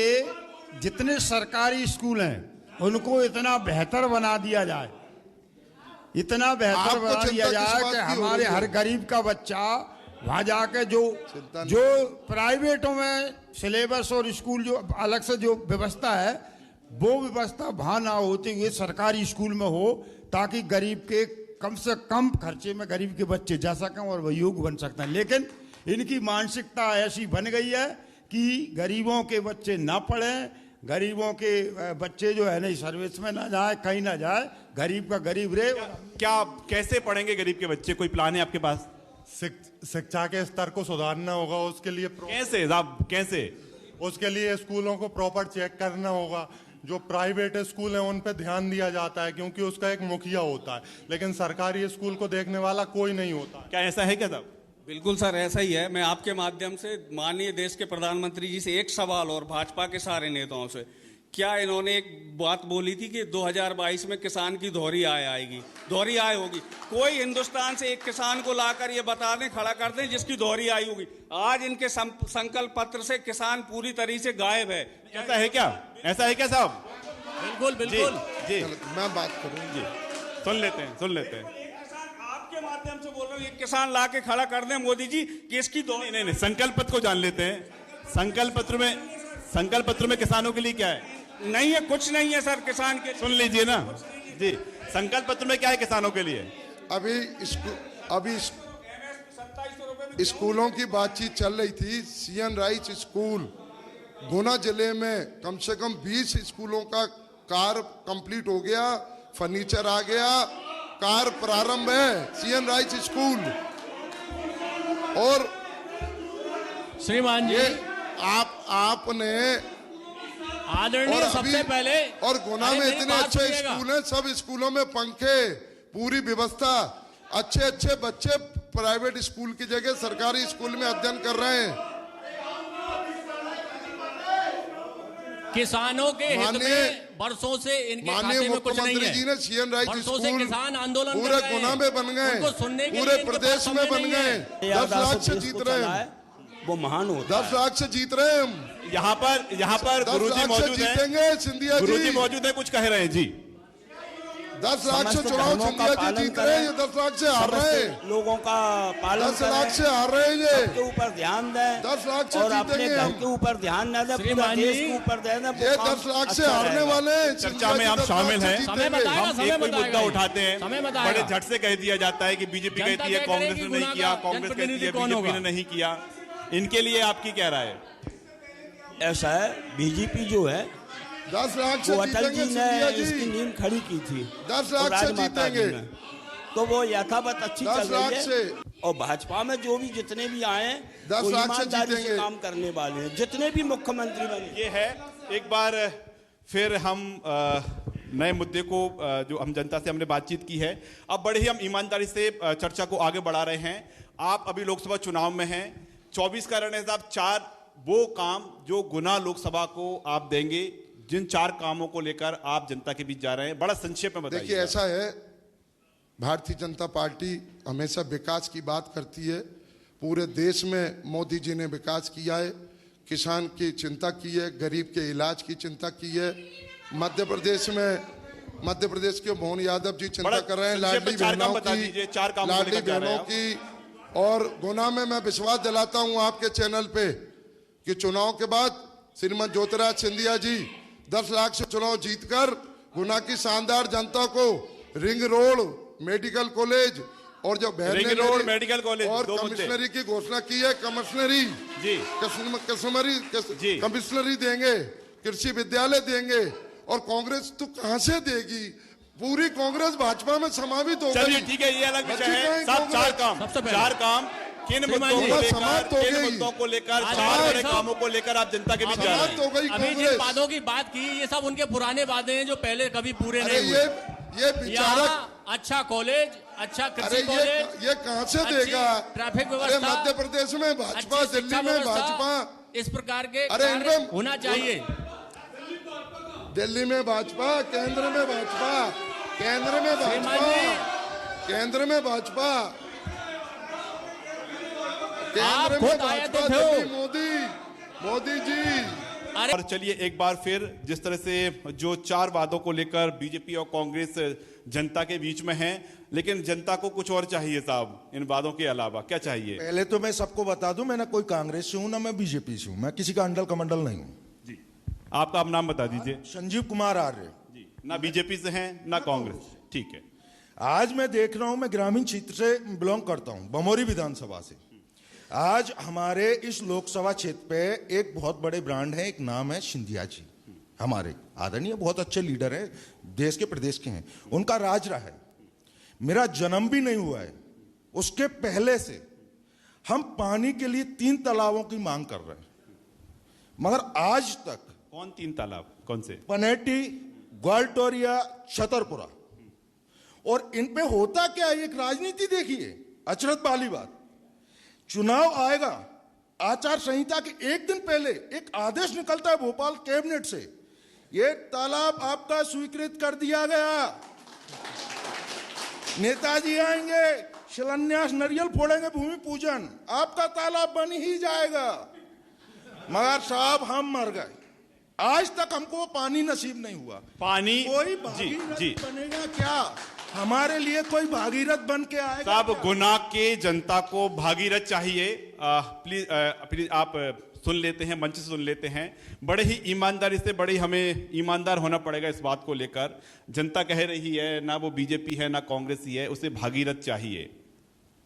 जितने सरकारी स्कूल हैं उनको इतना बेहतर बना दिया जाए, इतना बेहतर बना दिया जाए कि हमारे हर गरीब का बच्चा वहाँ जाके जो प्राइवेटों में सिलेबस और स्कूल जो अलग से जो व्यवस्था है, वो व्यवस्था वहाँ ना होते हुए सरकारी स्कूल में हो, ताकि गरीब के कम से कम खर्चे में गरीब के बच्चे जा सकें और वह योग्य बन सकते हैं। लेकिन इनकी मानसिकता ऐसी बन गई है कि गरीबों के बच्चे ना पढ़ें, गरीबों के बच्चे जो है नहीं सर्विस में ना जाए, कहीं ना जाए, गरीब का गरीब रहे। क्या कैसे पढ़ेंगे गरीब के बच्चे? कोई प्लान है आपके पास? शिक्षा के स्तर को सुधारना होगा। उसके लिए कैसे? उसके लिए स्कूलों को प्रॉपर चेक करना होगा। जो प्राइवेट स्कूल है उन पे ध्यान दिया जाता है क्योंकि उसका एक मुखिया होता है, लेकिन सरकारी स्कूल को देखने वाला कोई नहीं होता। क्या ऐसा है क्या साहब? बिल्कुल सर, ऐसा ही है। मैं आपके माध्यम से माननीय देश के प्रधानमंत्री जी से एक सवाल और भाजपा के सारे नेताओं से, क्या इन्होंने एक बात बोली थी कि 2022 में किसान की दोहरी आय आएगी, दोहरी आय होगी? कोई हिंदुस्तान से एक किसान को लाकर ये बता दें, खड़ा कर दें जिसकी दोहरी आय होगी। आज इनके संकल्प पत्र से किसान पूरी तरीके से गायब है। ऐसा है क्या? ऐसा है क्या साहब? बिल्कुल जी मैं बात करूं जी, सुन लेते हैं। आपके माध्यम से बोल रहा हूँ, ये किसान ला के खड़ा कर दें मोदी जी कि इसकी दोहरी। नहीं, संकल्प पत्र को जान लेते हैं। संकल्प पत्र में किसानों के लिए क्या है? नहीं है, कुछ नहीं है सर किसान के। सुन लीजिए ना जी, संकल्प पत्र में क्या है किसानों के लिए? अभी स्कूलों की बातचीत चल रही थी। सीएन राइस स्कूल गुना जिले में कम से कम 20 स्कूलों का कार्य कंप्लीट हो गया, फर्नीचर आ गया, कार्य प्रारंभ है सीएन राइस स्कूल। और श्रीमान जी, आपने आदरणीय सबसे पहले और गुना में इतने अच्छे स्कूल हैं, सब स्कूलों में पंखे, पूरी व्यवस्था, अच्छे बच्चे प्राइवेट स्कूल की जगह सरकारी स्कूल में अध्ययन कर रहे हैं। किसानों के हित में बरसों से इनके खाते में कुछ नहीं है। जी ने सीएन राइस स्कूल किसान आंदोलन पूरे गुना में बन गए, पूरे प्रदेश में बन गए। 10 लाख से जीत रहे हैं, वो महान होता 10 लाख से जीत रहे हैं हम। यहाँ पर गुरुजी मौजूद हैं, जीतेंगे सिंधिया जी। गुरुजी मौजूद है, कुछ कह रहे हैं जी। 10 लाख से चुनाव सिंधिया जी जीत रहे हैं, ये 10 लाख से हार रहे हैं। लोगों का पालन 10 लाख से हार रहे हैं ये। के ऊपर ध्यान दें, 10 लाख से और अपने जीतेंगे घर हम। के ऊपर ध्यान न दें, पूरे देश के ऊपर दें। ये 10 लाख से हारने वाले हैं। चर्चा में आप शामिल हैं, समय बताएगा, हम समय एक कोई मुद्दा बताएगा, उठाते हैं, समय बताएगा। बड़े झट से कह दिया जाता है कि बीजेपी कहती है कांग्रेस ने नहीं किया, कांग्रेस कहती है बीजेपी ने नहीं किया। इनके लिए आपकी क्या राय है? ऐसा है, बीजेपी जो है 10 लाख से अटल जी जीतेंगे ने इसकी नींव खड़ी की थी, 10 लाख से जीतेंगे। तो वो यथावत अच्छी चल रही है। और भाजपा में जो भी जितने भी आए हैं 10 वो लाख से ईमानदारी से जीतेंगे। काम करने वाले हैं, जितने भी मुख्यमंत्री बने। ये है एक बार फिर हम नए मुद्दे को जो हम जनता से हमने बातचीत की है, अब बड़े ही हम ईमानदारी से चर्चा को आगे बढ़ा रहे हैं। आप अभी लोकसभा चुनाव में हैं, 24 का रण है साहब। 4 वो काम जो गुना लोकसभा को आप देंगे, जिन 4 कामों को लेकर आप जनता के बीच जा रहे हैं, बड़ा संक्षेप में बताइए। देखिए ऐसा है, भारतीय जनता पार्टी हमेशा विकास की बात करती है। पूरे देश में मोदी जी ने विकास किया है, किसान की चिंता की है, गरीब के इलाज की चिंता की है। मध्य प्रदेश के मोहन यादव जी चिंता कर रहे हैं लाडली बहनों की। और गुना में मैं विश्वास दिलाता हूं आपके चैनल पे कि चुनाव के बाद श्रीमती ज्योतिराज सिंधिया जी 10 लाख से चुनाव जीतकर गुना की शानदार जनता को रिंग रोड मेडिकल कॉलेज और जो रिंग रोड मेडिकल कॉलेज और कमिश्नरी की घोषणा की है, कमिश्नरी देंगे, कृषि विद्यालय देंगे। और कांग्रेस तो कहां से देगी? पूरी कांग्रेस भाजपा में समावित हो गई। चलिए ठीक है, ये अलग विषय है साहब। 4 काम किन मुद्दों को लेकर 4 बड़े कामों को लेकर आप जनता के बीच जा रहे हैं? अभी जिन वादों की बात की, ये सब उनके पुराने वादे हैं जो पहले कभी पूरे नहीं हुए। ये विचारक अच्छा कॉलेज, अच्छा कृषि कॉलेज, ये कहां से देगा? ट्रैफिक व्यवस्था, मध्य प्रदेश में भाजपा, दिल्ली में भाजपा, इस प्रकार के होना चाहिए। दिल्ली में भाजपा, केंद्र में भाजपा, केंद्र में भाजपा, केंद्र में भाजपा, केंद्र में भाजपा, दिल्ली मोदी जी। और चलिए एक बार फिर जिस तरह से जो 4 वादों को लेकर बीजेपी और कांग्रेस जनता के बीच में हैं, लेकिन जनता को कुछ और चाहिए साहब इन वादों के अलावा। क्या चाहिए? पहले तो मैं सबको बता दूं, मैं ना कोई कांग्रेस से हूं ना मैं बीजेपी से हूं, मैं किसी का अंडल कमंडल नहीं हूं। जी, आपका आप नाम बता दीजिए। संजीव कुमार आर्य जी, ना बीजेपी से हैं ना कांग्रेस। ठीक है। आज मैं देख रहा हूं, मैं ग्रामीण क्षेत्र से बिलोंग करता हूं, बमोरी विधानसभा से। आज हमारे इस लोकसभा क्षेत्र पे एक बहुत बड़े ब्रांड है, एक नाम है सिंधिया जी, हमारे आदरणीय बहुत अच्छे लीडर हैं, देश के प्रदेश के हैं। उनका राज रहा है, मेरा जन्म भी नहीं हुआ है, उसके पहले से हम पानी के लिए 3 तालाबों की मांग कर रहे हैं, मगर आज तक। कौन 3 तालाब? कौन से? पनेटी, ग्वालटोरिया, छतरपुरा। और इन पे होता क्या है? एक राजनीति देखिए, अचरज वाली बात। चुनाव आएगा, आचार संहिता के एक दिन पहले एक आदेश निकलता है भोपाल कैबिनेट से, ये तालाब आपका स्वीकृत कर दिया गया। नेताजी आएंगे, शिलान्यास, नारियल फोड़ेंगे, भूमि पूजन, आपका तालाब बन ही जाएगा। मगर साहब हम मर गए, आज तक हमको पानी नसीब नहीं हुआ। पानी कोई भागीरथ बनेगा क्या? हमारे लिए कोई भागीरथ बन के आएगा? साहब गुना के जनता को भागीरथ चाहिए। प्लीज आप सुन लेते हैं, मंच से सुन लेते हैं। बड़े ही ईमानदारी से, बड़े हमें ईमानदार होना पड़ेगा इस बात को लेकर। जनता कह रही है ना वो बीजेपी है ना कांग्रेस ही है, उसे भागीरथ चाहिए।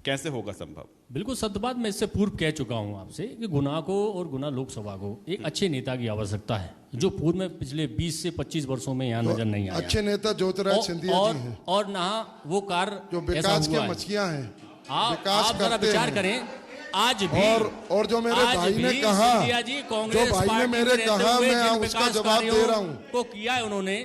कैसे होगा संभव? बिल्कुल सत्य बात, मैं इससे पूर्व कह चुका हूं आपसे कि गुना को और गुना लोकसभा को एक अच्छे नेता की आवश्यकता है, जो पूर्व में पिछले 20 से 25 वर्षों में यहाँ नजर नहीं आया। अच्छे नेता ज्योतिराज सिंधिया जी हैं, और ना वो कार्य जो विकास के मछियां हैं, आप जरा विचार करें। आज भी और जो मेरे भाई ने कहा, जो भाई ने मेरे कहा, मैं उसका जवाब दे रहा हूँ, को किया है उन्होंने।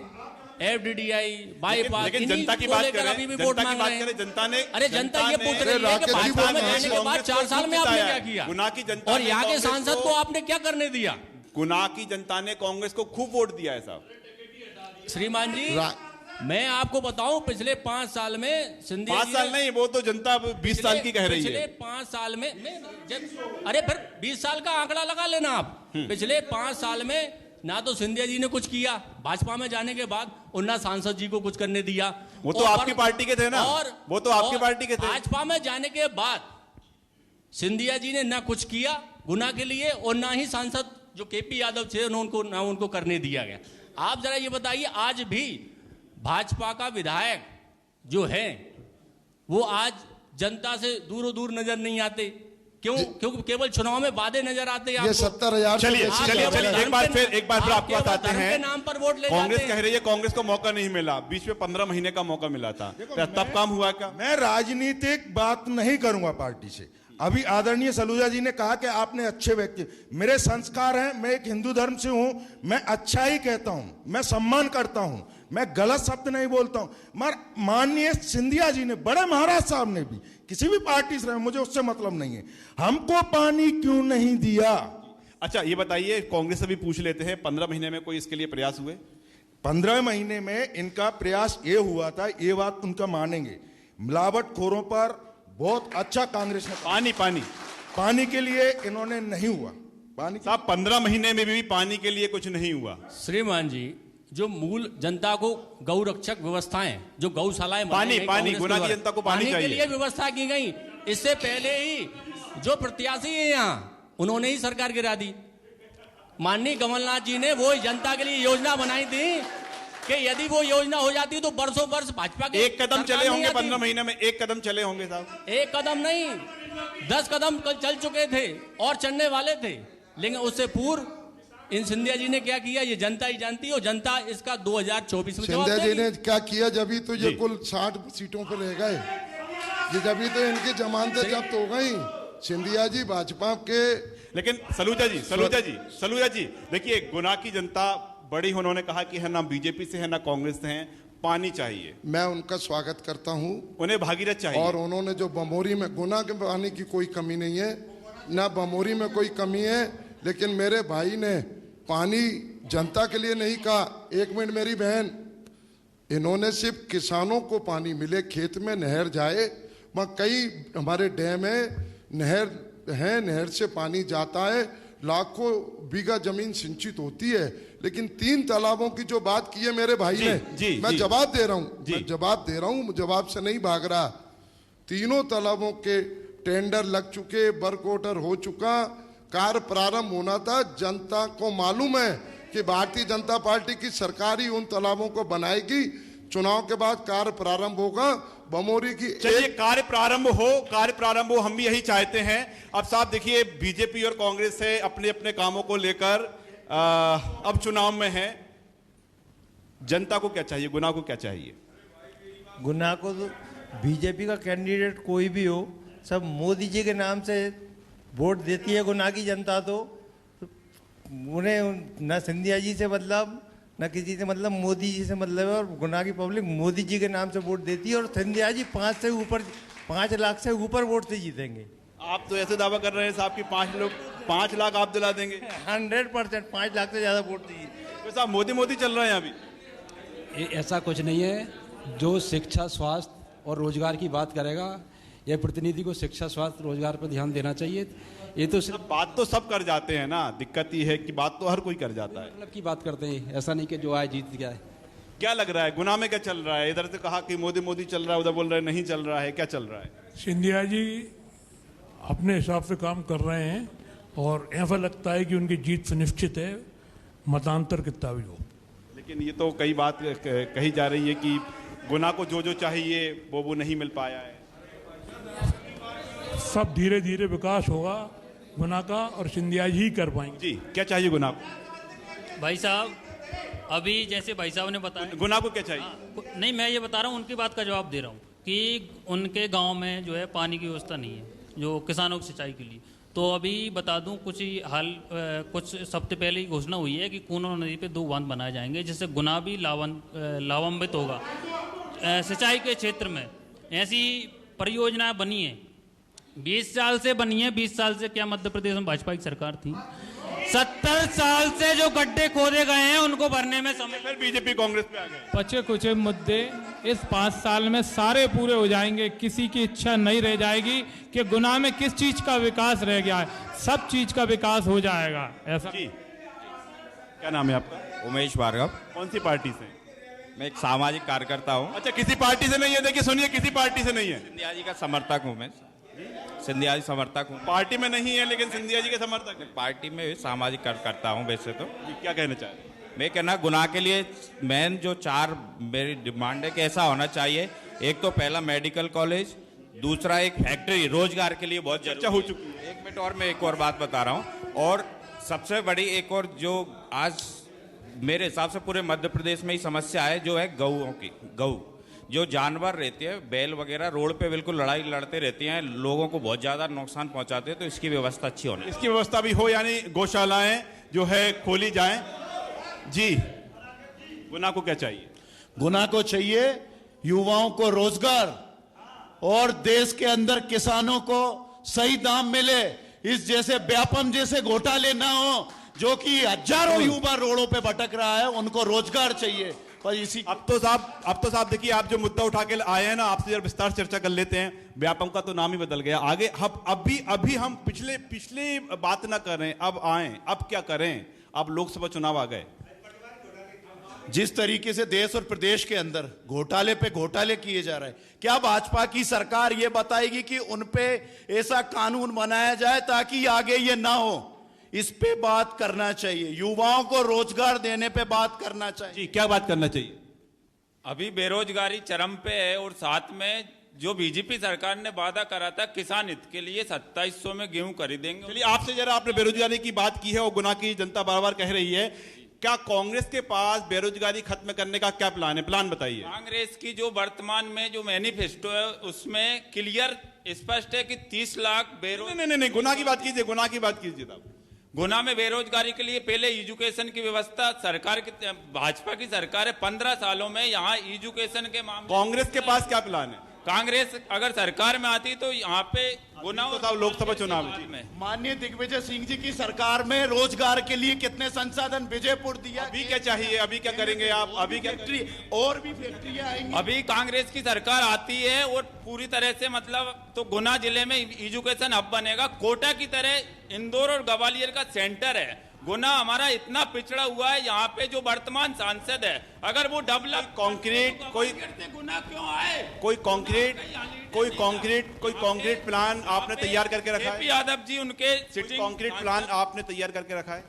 FDDI, बाईपास, लेकिन जनता की बात करें, अभी भी वोट मांग रहे हैं। जनता ने, अरे जनता ये पूछ रही है कि भाजपा में जाने के बाद 4 साल में आपने क्या किया, गुना की जनता और यहाँ के सांसद को आपने क्या करने दिया? गुना की जनता ने कांग्रेस को खूब वोट दिया है साहब। श्रीमान जी, मैं आपको बताऊं, पिछले 5 साल में सिंधिया 5 साल नहीं, वो तो जनता 20 साल की कह रही है। पिछले 5 साल में अरे फिर 20 साल का आंकड़ा लगा लेना आप। पिछले 5 साल में ना तो सिंधिया जी ने कुछ किया भाजपा में जाने के बाद, और ना सांसद जी को कुछ करने दिया। वो तो आपकी पार्टी के थे ना, वो तो आपकी पार्टी के थे। भाजपा में जाने के बाद सिंधिया जी ने ना कुछ किया गुना के लिए, और ना ही सांसद जो KP यादव थे उनको करने दिया गया। आप जरा ये बताइए, आज भी भाजपा का विधायक जो है वो आज जनता से दूर नजर नहीं आते। क्योंकि केवल चुनाव में वादे नजर आते हैं ये आपको। 70,000 चलिए एक बार फिर आपको बताते हैं, नाम पर वोट ले कांग्रेस जाते कह रही है कांग्रेस को मौका नहीं मिला, बीच में 15 महीने का मौका मिला था, तब काम हुआ क्या? मैं राजनीतिक बात नहीं करूंगा पार्टी से। अभी आदरणीय सलूजा जी ने कहा कि आपने अच्छे व्यक्ति, मेरे संस्कार हैं, मैं एक हिंदू धर्म से हूं, मैं अच्छा ही कहता हूं, मैं सम्मान करता हूं, मैं गलत शब्द नहीं बोलता हूं। मगर माननीय सिंधिया जी ने, बड़े महाराज साहब ने भी, किसी भी पार्टी से रहे, मुझे उससे मतलब नहीं है, हमको पानी क्यों नहीं दिया। अच्छा ये बताइए, कांग्रेस से भी पूछ लेते हैं, 15 महीने में कोई इसके लिए प्रयास हुए? 15 महीने में इनका प्रयास ये हुआ था, ये बात उनका मानेंगे, मिलावटखोरों पर बहुत अच्छा कांग्रेस ने पानी के लिए इन्होंने नहीं हुआ। पानी साहब 15 महीने में भी पानी के लिए कुछ नहीं हुआ। श्रीमान जी, जो मूल जनता को गौ रक्षक व्यवस्थाएं, जो गौशालाएं पानी गुना की जनता को पानी चाहिए, के लिए व्यवस्था की गई। इससे पहले ही जो प्रत्याशी है यहाँ, उन्होंने ही सरकार गिरा दी। माननीय कमलनाथ जी ने वो जनता के लिए योजना बनाई थी कि यदि वो योजना हो जाती तो बरसों वर्ष भाजपा के एक कदम चले होंगे 15 महीने में, एक कदम चले होंगे साहब। एक कदम नहीं, 10 कदम चल चुके थे और चलने वाले थे। लेकिन उससे पूर्व इन सिंधिया जी ने क्या किया, ये जनता ही जानती है, और जनता इसका 2024 में जवाब सिंधिया जी देगी। ने क्या किया, जब तो ये कुल 60 सीटों पर रह गए, ये जब तो इनकी जमानतें जब्त हो गई। सिंधिया जी भाजपा के, लेकिन सलूजा जी देखिए, गुना की जनता बड़ी, उन्होंने कहा कि है ना बीजेपी से है ना कांग्रेस से है, पानी चाहिए। मैं उनका स्वागत करता हूं, उन्हें भागीरथ चाहिए। और उन्होंने जो बमोरी में, गुना के पानी की कोई कमी नहीं है, ना बमोरी में कोई कमी है, लेकिन मेरे भाई ने पानी जनता के लिए नहीं कहा। 1 मिनट मेरी बहन, इन्होंने सिर्फ किसानों को पानी मिले, खेत में नहर जाए, वहाँ कई हमारे डैम है, नहर है, नहर से पानी जाता है, लाखों बीघा जमीन सिंचित होती है। लेकिन 3 तालाबों की जो बात की है मेरे भाई ने, मैं जवाब दे रहा हूं, जवाब से नहीं भाग रहा। 3 तालाबों के टेंडर लग चुके, वर्क ऑर्डर हो चुका, कार्य प्रारंभ होना था। जनता को मालूम है कि भारतीय जनता पार्टी की सरकार ही उन तालाबों को बनाएगी। चुनाव के बाद कार्य प्रारंभ होगा। बमोरी की चलिए कार्य प्रारंभ हो, हम भी यही चाहते हैं। अब साहब देखिए, बीजेपी और कांग्रेस से अपने अपने कामों को लेकर अब चुनाव में है, जनता को क्या चाहिए, गुना को क्या चाहिए? गुना को तो बीजेपी का कैंडिडेट कोई भी हो, सब मोदी जी के नाम से वोट देती है गुना की जनता। तो उन्हें न सिंधिया जी से मतलब, न किसी से मतलब, मोदी जी से मतलब है। और गुना की पब्लिक मोदी जी के नाम से वोट देती है, और सिंधिया जी 5 लाख से ऊपर वोट से जीतेंगे। आप तो ऐसे दावा कर रहे हैं साहब कि 5 लाख आप दिला देंगे। 100% 5 लाख से ज्यादा वोट चाहिए। तो साहब मोदी चल रहे हैं अभी। ऐसा कुछ नहीं है। जो शिक्षा, स्वास्थ्य और रोजगार की बात करेगा, यह प्रतिनिधि को शिक्षा, स्वास्थ्य, रोजगार पर ध्यान देना चाहिए। ये तो सिर्फ बात तो सब कर जाते हैं ना, दिक्कत ये है कि बात तो हर कोई कर जाता है। मतलब की बात करते हैं, ऐसा नहीं कि जो आए जीत गया है। क्या लग रहा है गुना में क्या चल रहा है? इधर से कहा कि मोदी चल रहा है, उधर बोल रहे नहीं चल रहा है, क्या चल रहा है? सिंधिया जी अपने हिसाब से काम कर रहे हैं, और ऐसा लगता है कि उनकी जीत सुनिश्चित है, मतांतर कितना भी हो। लेकिन ये तो कई बात कही जा रही है कि गुना को जो चाहिए वो नहीं मिल पाया है। सब धीरे धीरे विकास होगा गुना का, और सिंधिया जी ही कर पाएंगे। जी, क्या चाहिए गुना को? भाई साहब, अभी जैसे भाई साहब ने बताया, गुना को क्या चाहिए? नहीं, मैं ये बता रहा हूँ, उनकी बात का जवाब दे रहा हूँ कि उनके गांव में जो है पानी की व्यवस्था नहीं है, जो किसानों की सिंचाई के लिए। तो अभी बता दूं, कुछ हफ्ते पहले ही घोषणा हुई है कि कूनो नदी पे 2 बांध बनाए जाएंगे, जिससे गुना भी लाभान्वित होगा सिंचाई के क्षेत्र में। ऐसी परियोजनाएं बनी है, 20 साल से बनी है। 20 साल से क्या मध्य प्रदेश में भाजपा की सरकार थी? 70 साल से जो गड्ढे खोदे गए हैं उनको भरने में समय, फिर बीजेपी कांग्रेस पे आ गए। बचे कुछ मुद्दे इस 5 साल में सारे पूरे हो जाएंगे। किसी की इच्छा नहीं रह जाएगी कि गुना में किस चीज का विकास रह गया है, सब चीज का विकास हो जाएगा। ऐसा जी। क्या नाम है आपका? उमेश भार्गव। कौन सी पार्टी से? मैं एक सामाजिक कार्यकर्ता हूँ। अच्छा, किसी पार्टी से नहीं है? देखिए सुनिए, किसी पार्टी से नहीं है। सिंधिया जी का समर्थक हूँ मैं, सिंधिया जी समर्थक हूँ। पार्टी में नहीं है लेकिन सिंधिया जी के समर्थक है। पार्टी में सामाजिक कार्यकर्ता हूँ वैसे तो। क्या कहना चाह रहे? मैं कहना, गुना के लिए मेन जो 4 मेरी डिमांड है कि ऐसा होना चाहिए। एक तो पहला मेडिकल कॉलेज, दूसरा एक फैक्ट्री रोजगार के लिए बहुत चर्चा हो चुकी है। एक मिनट और मैं एक और बात बता रहा हूँ। और सबसे बड़ी एक और जो आज मेरे हिसाब से पूरे मध्य प्रदेश में ही समस्या है, जो है गऊओं की। गऊ जो जानवर रहते हैं, बैल वगैरह, रोड पे बिल्कुल लड़ाई लड़ते रहते हैं, लोगों को बहुत ज्यादा नुकसान पहुंचाते हैं। तो इसकी व्यवस्था अच्छी होनी, इसकी व्यवस्था भी हो, यानी गौशालाएं जो है खोली जाएं। जी, गुना को क्या चाहिए? गुना को चाहिए युवाओं को रोजगार और देश के अंदर किसानों को सही दाम मिले। इस जैसे व्यापम जैसे घोटाले ना हो, जो कि हजारों युवा रोडों पे भटक रहा है, उनको रोजगार चाहिए। और इसी अब तो साहब देखिए, आप जो मुद्दा उठा के आए हैं ना, आपसे जरा विस्तार चर्चा कर लेते हैं। व्यापम का तो नाम ही बदल गया। आगे अभी हम पिछले बात ना करें, अब आए, अब क्या करें? अब लोकसभा चुनाव आ गए। जिस तरीके से देश और प्रदेश के अंदर घोटाले पे घोटाले किए जा रहे हैं, क्या भाजपा की सरकार ये बताएगी कि उन पे ऐसा कानून बनाया जाए ताकि आगे ये ना हो? इस पे बात करना चाहिए। युवाओं को रोजगार देने पे बात करना चाहिए। जी, क्या बात करना चाहिए? अभी बेरोजगारी चरम पे है और साथ में जो बीजेपी सरकार ने वादा करा था किसान हित के लिए 2700 में गेहूं खरीदेंगे। चलिए, आपसे जरा आपने बेरोजगारी की बात की है और गुना की जनता बार बार कह रही है, क्या कांग्रेस के पास बेरोजगारी खत्म करने का क्या प्लान है? प्लान बताइए। कांग्रेस की जो वर्तमान में जो मैनिफेस्टो है उसमें क्लियर स्पष्ट है कि 30 लाख बेरोजगार। नहीं, गुना की बात कीजिए, गुना की बात कीजिए साहब। गुना में बेरोजगारी के लिए पहले एजुकेशन की व्यवस्था सरकार की, भाजपा की सरकार है, 15 सालों में यहाँ एजुकेशन के मामले। कांग्रेस के पास क्या प्लान है? कांग्रेस अगर सरकार में आती तो यहाँ पे गुना तो लोकसभा चुनाव में माननीय दिग्विजय सिंह जी की सरकार में रोजगार के लिए कितने संसाधन विजयपुर दिया। अभी क्या चाहिए? अभी क्या करेंगे आप? अभी क्या फैक्ट्री और भी फैक्ट्रियां आएंगी। अभी कांग्रेस की सरकार आती है और पूरी तरह से मतलब तो गुना जिले में एजुकेशन हब बनेगा। कोटा की तरह इंदौर और ग्वालियर का सेंटर है। गुना हमारा इतना पिछड़ा हुआ है, यहाँ पे जो वर्तमान सांसद है अगर वो डेवलप कंक्रीट गुना क्यों आए? कोई कंक्रीट प्लान आपने तैयार करके रखा है? केपी यादव जी उनके कंक्रीट प्लान आपने तैयार करके रखा है?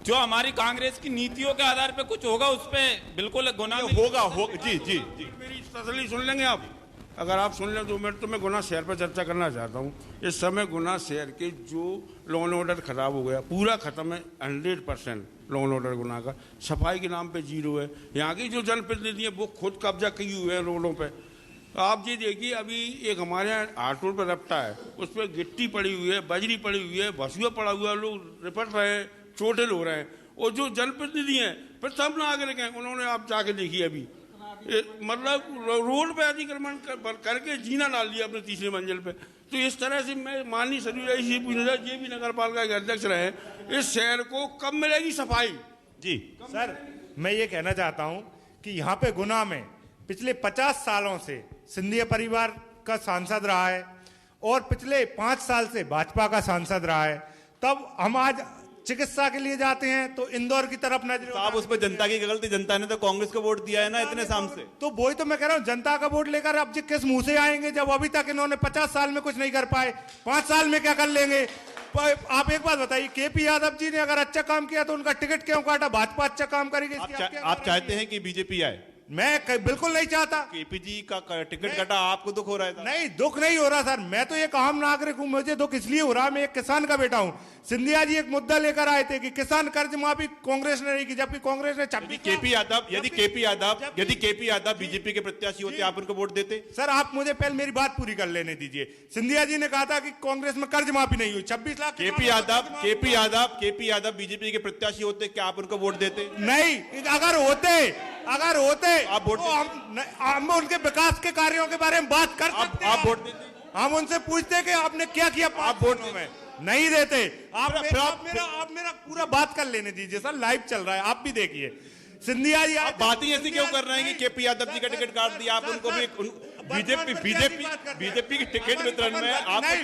जो हमारी कांग्रेस की नीतियों के आधार पे कुछ होगा उस पे बिल्कुल गुना होगा। जी। मेरी तसल्ली सुन लेंगे आप? अगर आप सुन लें 2 मिनट तो मैं गुना शहर पर चर्चा करना चाहता हूँ। इस समय गुना शहर के जो लॉ एंड ऑर्डर खराब हो गया, पूरा खत्म है, 100% लॉ एंड ऑर्डर गुना का। सफाई के नाम पे 0 है। यहाँ की जो जनप्रतिनिधि है वो खुद कब्जा किए हुए हैं रोडों पे। आप ये देखिए, अभी एक हमारे यहाँ आठ रोड पर रपटा है, उस पर गिट्टी पड़ी हुई है, बजरी पड़ी हुई है, भसुआ पड़ा हुआ है, लोग रिपट रहे हैं, चोटिल हो रहे हैं। और जो जनप्रतिनिधि हैं फिर सब ना आगे रखें, उन्होंने आप जाके देखिए अभी मतलब रोड पे अतिक्रमण करके जीना डाल दिया अपने 3री मंजिल पे। तो इस तरह से मैं माननीय सरयू जी भी नगर पालिका के अध्यक्ष रहे, इस शहर को कब मिलेगी सफाई? जी सर, मैं ये कहना चाहता हूँ कि यहाँ पे गुना में पिछले 50 सालों से सिंधिया परिवार का सांसद रहा है और पिछले 5 साल से भाजपा का सांसद रहा है। तब हम आज चिकित्सा के लिए जाते हैं तो इंदौर की तरफ नजर। साहब, उस पर जनता की गलती, जनता ने तो कांग्रेस को वोट दिया है ना इतने साल से। तो वही तो मैं कह रहा हूँ, जनता का वोट लेकर अब किस मुंह से आएंगे जब अभी तक इन्होंने 50 साल में कुछ नहीं कर पाए, 5 साल में क्या कर लेंगे? आप एक बात बताइए, केपी यादव जी ने अगर अच्छा काम किया तो उनका टिकट क्यों काटा? भाजपा अच्छा काम करेगी। आप चाहते हैं कि बीजेपी आए? मैं बिल्कुल नहीं चाहता। केपी जी का टिकट कटा, आपको दुख हो रहा है? नहीं, दुख नहीं हो रहा सर। मैं तो एक आम नागरिक हूं, मुझे दुख इसलिए हो रहा है, मैं एक किसान का बेटा हूं। सिंधिया जी एक मुद्दा लेकर आए थे कि किसान कर्ज माफी कांग्रेस ने नहीं की, जबकि कांग्रेस ने 26। यदि केपी यादव बीजेपी के प्रत्याशी होते, आप उनको वोट देते? सर, आप मुझे पहले मेरी बात पूरी कर लेने दीजिए। सिंधिया जी ने कहा था कि कांग्रेस में कर्ज माफी नहीं हुई, 26 लाख। केपी यादव बीजेपी के प्रत्याशी होते, क्या आप उनको वोट देते? नहीं, अगर होते आप वोट, हम उनके विकास के कार्यों के बारे में बात कर सकते हैं। आप वोट देते? हम उनसे पूछते कि आपने क्या किया। आप वोट में नहीं देते। आप मेरा पूरा बात कर लेने दीजिए सर, लाइव चल रहा है, आप भी देखिए। सिंधिया जी, आप बात ही ऐसी क्यों कर रहे हैं कि केपी यादव जी का टिकट काट दिया, आप उनको भी बीजेपी की टिकट वितरण में आप? नहीं,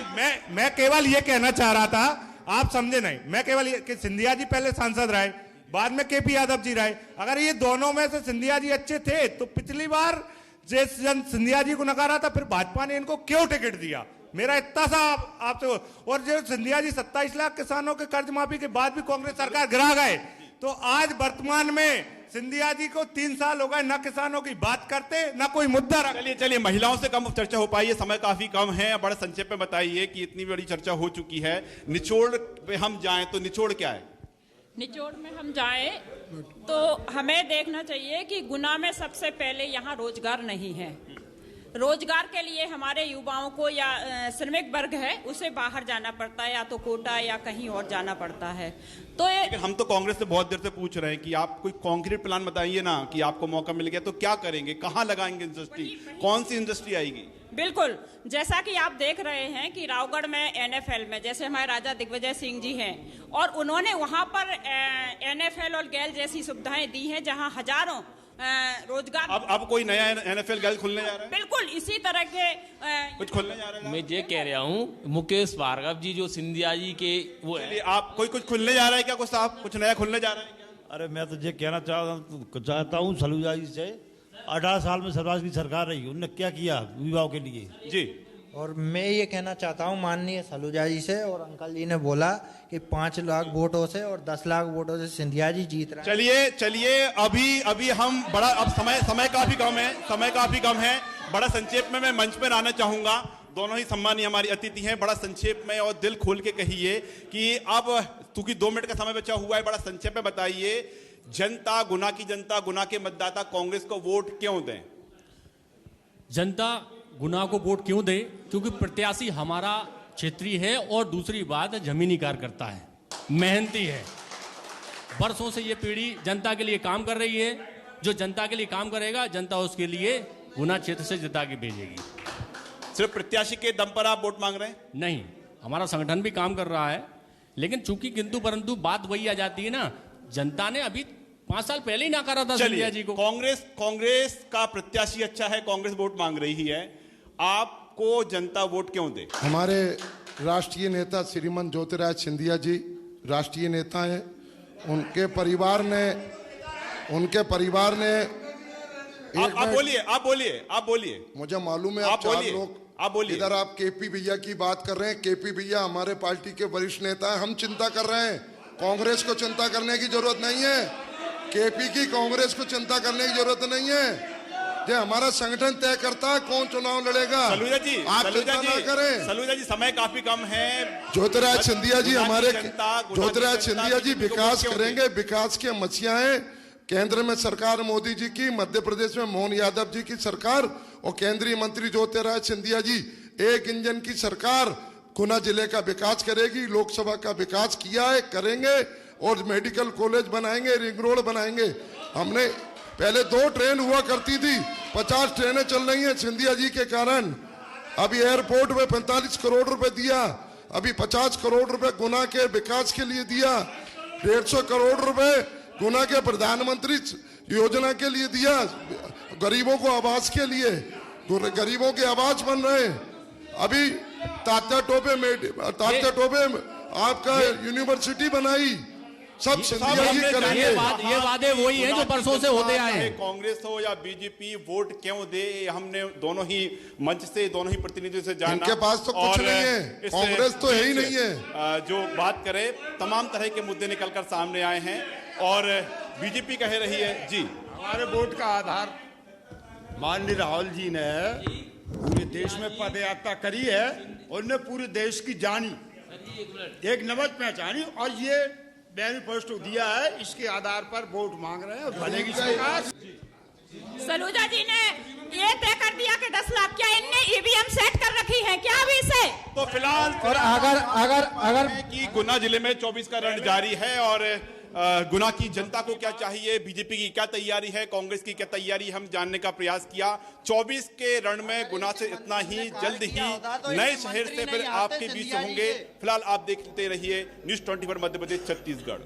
मैं केवल ये कहना चाह रहा था, आप समझे नहीं। मैं केवल ये कि सिंधिया जी पहले सांसद रहे, बाद में केपी यादव जी रहे। अगर ये दोनों में से सिंधिया जी अच्छे थे तो पिछली बार सिंधिया जी को नकारा था, फिर भाजपा ने इनको क्यों टिकट दिया? मेरा इतना सा आपसे। और जो सिंधिया जी 27 लाख किसानों के कर्ज माफी के बाद भी कांग्रेस सरकार गिरा गए, तो आज वर्तमान में सिंधिया जी को 3 साल हो गए, न किसानों की बात करते, न कोई मुद्दा रख। चलिए महिलाओं से कम चर्चा हो पाई है, समय काफी कम है। बड़े संक्षेप में बताइए कि इतनी बड़ी चर्चा हो चुकी है, निचोड़ पे हम जाएं तो निचोड़ क्या है? निचोड़ में हम जाएं तो हमें देखना चाहिए कि गुना में सबसे पहले यहाँ रोजगार नहीं है। रोजगार के लिए हमारे युवाओं को या श्रमिक वर्ग है उसे बाहर जाना पड़ता है, या तो कोटा या कहीं और जाना पड़ता है। तो लेकिन हम तो कांग्रेस से बहुत देर से पूछ रहे हैं कि आप कोई कॉन्क्रीट प्लान बताइए ना, कि आपको मौका मिल गया तो क्या करेंगे, कहाँ लगाएंगे इंडस्ट्री, कौन सी इंडस्ट्री आएगी? बिल्कुल, जैसा कि आप देख रहे हैं कि रावगढ़ में NFL में जैसे हमारे राजा दिग्विजय सिंह जी हैं, और उन्होंने वहां पर NFL और गैल जैसी सुविधाएं दी हैं जहां हजारों रोजगार। अब कोई नया NFL गैल खुलने जा रहा है? बिल्कुल इसी तरह के कुछ खुलने जा रहा है। मैं ये कह रहा हूँ, मुकेश भार्गव जी जो सिंधिया जी के वो है, आप कोई कुछ खुलने जा रहा है क्या? कुछ साहब कुछ नया खुलने जा रहा है क्या? अरे मैं तो ये कहना चाहता हूँ सलूजा जी से, 18 साल में सरकार की सरकार रही, उन्होंने क्या किया युवाओं के लिए जी। और मैं ये कहना चाहता हूँ माननीय सलूजा जी से, और अंकल जी ने बोला कि 5 लाख वोटों से और 10 लाख वोटों से सिंधिया जी जीत रहे हैं। चलिए अभी हम बड़ा, अब समय काफी कम है, बड़ा संक्षेप में मैं मंच पर आना चाहूंगा। दोनों ही सम्मानीय हमारी अतिथि हैं, बड़ा संक्षेप में और दिल खोल के कहिए कि अब क्योंकि 2 मिनट का समय बचा हुआ है, बड़ा संक्षेप में बताइए, जनता, गुना की जनता, गुना के मतदाता कांग्रेस को वोट क्यों दें? जनता गुना को वोट क्यों दे? क्योंकि प्रत्याशी हमारा क्षेत्रीय है, और दूसरी बात जमीनी कार्यकर्ता है, मेहनती है। वर्षों से ये पीढ़ी जनता के लिए काम कर रही है। जो जनता के लिए काम करेगा, जनता उसके लिए गुना क्षेत्र से जिता के भेजेगी। सिर्फ प्रत्याशी के दम पर आप वोट मांग रहे हैं? नहीं, हमारा संगठन भी काम कर रहा है, लेकिन चूंकि किंतु परंतु बात वही आ जाती है ना, जनता ने अभी 5 साल पहले ही नकारा था सिंधिया जी को। कांग्रेस का प्रत्याशी अच्छा है, कांग्रेस वोट मांग रही है, आपको जनता वोट क्यों दे? हमारे राष्ट्रीय नेता श्रीमान ज्योतिराज सिंधिया जी राष्ट्रीय नेता हैं, उनके परिवार ने आप बोलिए। मुझे मालूम है आप 4 लोग इधर आप केपी भैया की बात कर रहे हैं। केपी भैया हमारे पार्टी के वरिष्ठ नेता हैं, हम चिंता कर रहे हैं। कांग्रेस को चिंता करने की जरूरत नहीं है, केपी की कांग्रेस को चिंता करने की जरूरत नहीं है। ये हमारा संगठन तय करता है कौन चुनाव लड़ेगा। सलूजा जी, आप चिंता ना करें। सलूजा जी, समय काफी कम है। ज्योतिराज सिंधिया जी हमारे ज्योतिराज सिंधिया जी विकास करेंगे, विकास के मसीहा हैं। केंद्र में सरकार मोदी जी की, मध्य प्रदेश में मोहन यादव जी की सरकार, और केंद्रीय मंत्री ज्योतिराज सिंधिया जी, एक इंजन की सरकार गुना जिले का विकास करेगी। लोकसभा का विकास किया है, करेंगे, और मेडिकल कॉलेज बनाएंगे, रिंग रोड बनाएंगे। हमने पहले 2 ट्रेन हुआ करती थी, 50 ट्रेनें चल रही हैं सिंधिया जी के कारण। अभी एयरपोर्ट में 45 करोड़ रुपए दिया, अभी 50 करोड़ रुपए गुना के विकास के लिए दिया, 150 करोड़ रुपए गुना के प्रधानमंत्री योजना के लिए दिया, गरीबों को आवास के लिए, गरीबों के आवास बन रहे हैं। अभी तात्या टोपे आपका यूनिवर्सिटी बनाई, सब सिंधिया जी करेंगे। ये वादे वही हैं जो परसों से होते आए हैं। कांग्रेस हो या बीजेपी, वोट क्यों दे, हमने दोनों ही मंच से, दोनों ही प्रतिनिधियों से जाना। इनके पास तो कुछ नहीं है, कांग्रेस तो है ही नहीं है। जो बात करे, तमाम तरह के मुद्दे निकलकर सामने आए हैं, और बीजेपी कह रही है जी हमारे वोट का आधार माननीय राहुल जी ने पूरे देश में पदयात्रा करी है, उन्होंने पूरे देश की जानी, एक नमक पहचानी, और ये मैनिफेस्टो दिया है, इसके आधार पर वोट मांग रहे हैं और बनेगी सरकार। सलूजा जी ने ये तय कर दिया कि 10 लाख, क्या इनने EVM सेट कर रखी है क्या अभी से? तो फिलहाल और अगर कि गुना जिले में 24 का रण जारी है, और गुना की जनता को क्या चाहिए, बीजेपी की क्या तैयारी है, कांग्रेस की क्या तैयारी, हम जानने का प्रयास किया। 24 के रण में गुना से इतना ही, जल्द ही नए शहर से फिर आपके बीच होंगे। फिलहाल आप देखते रहिए न्यूज़ 24 मध्य प्रदेश छत्तीसगढ़।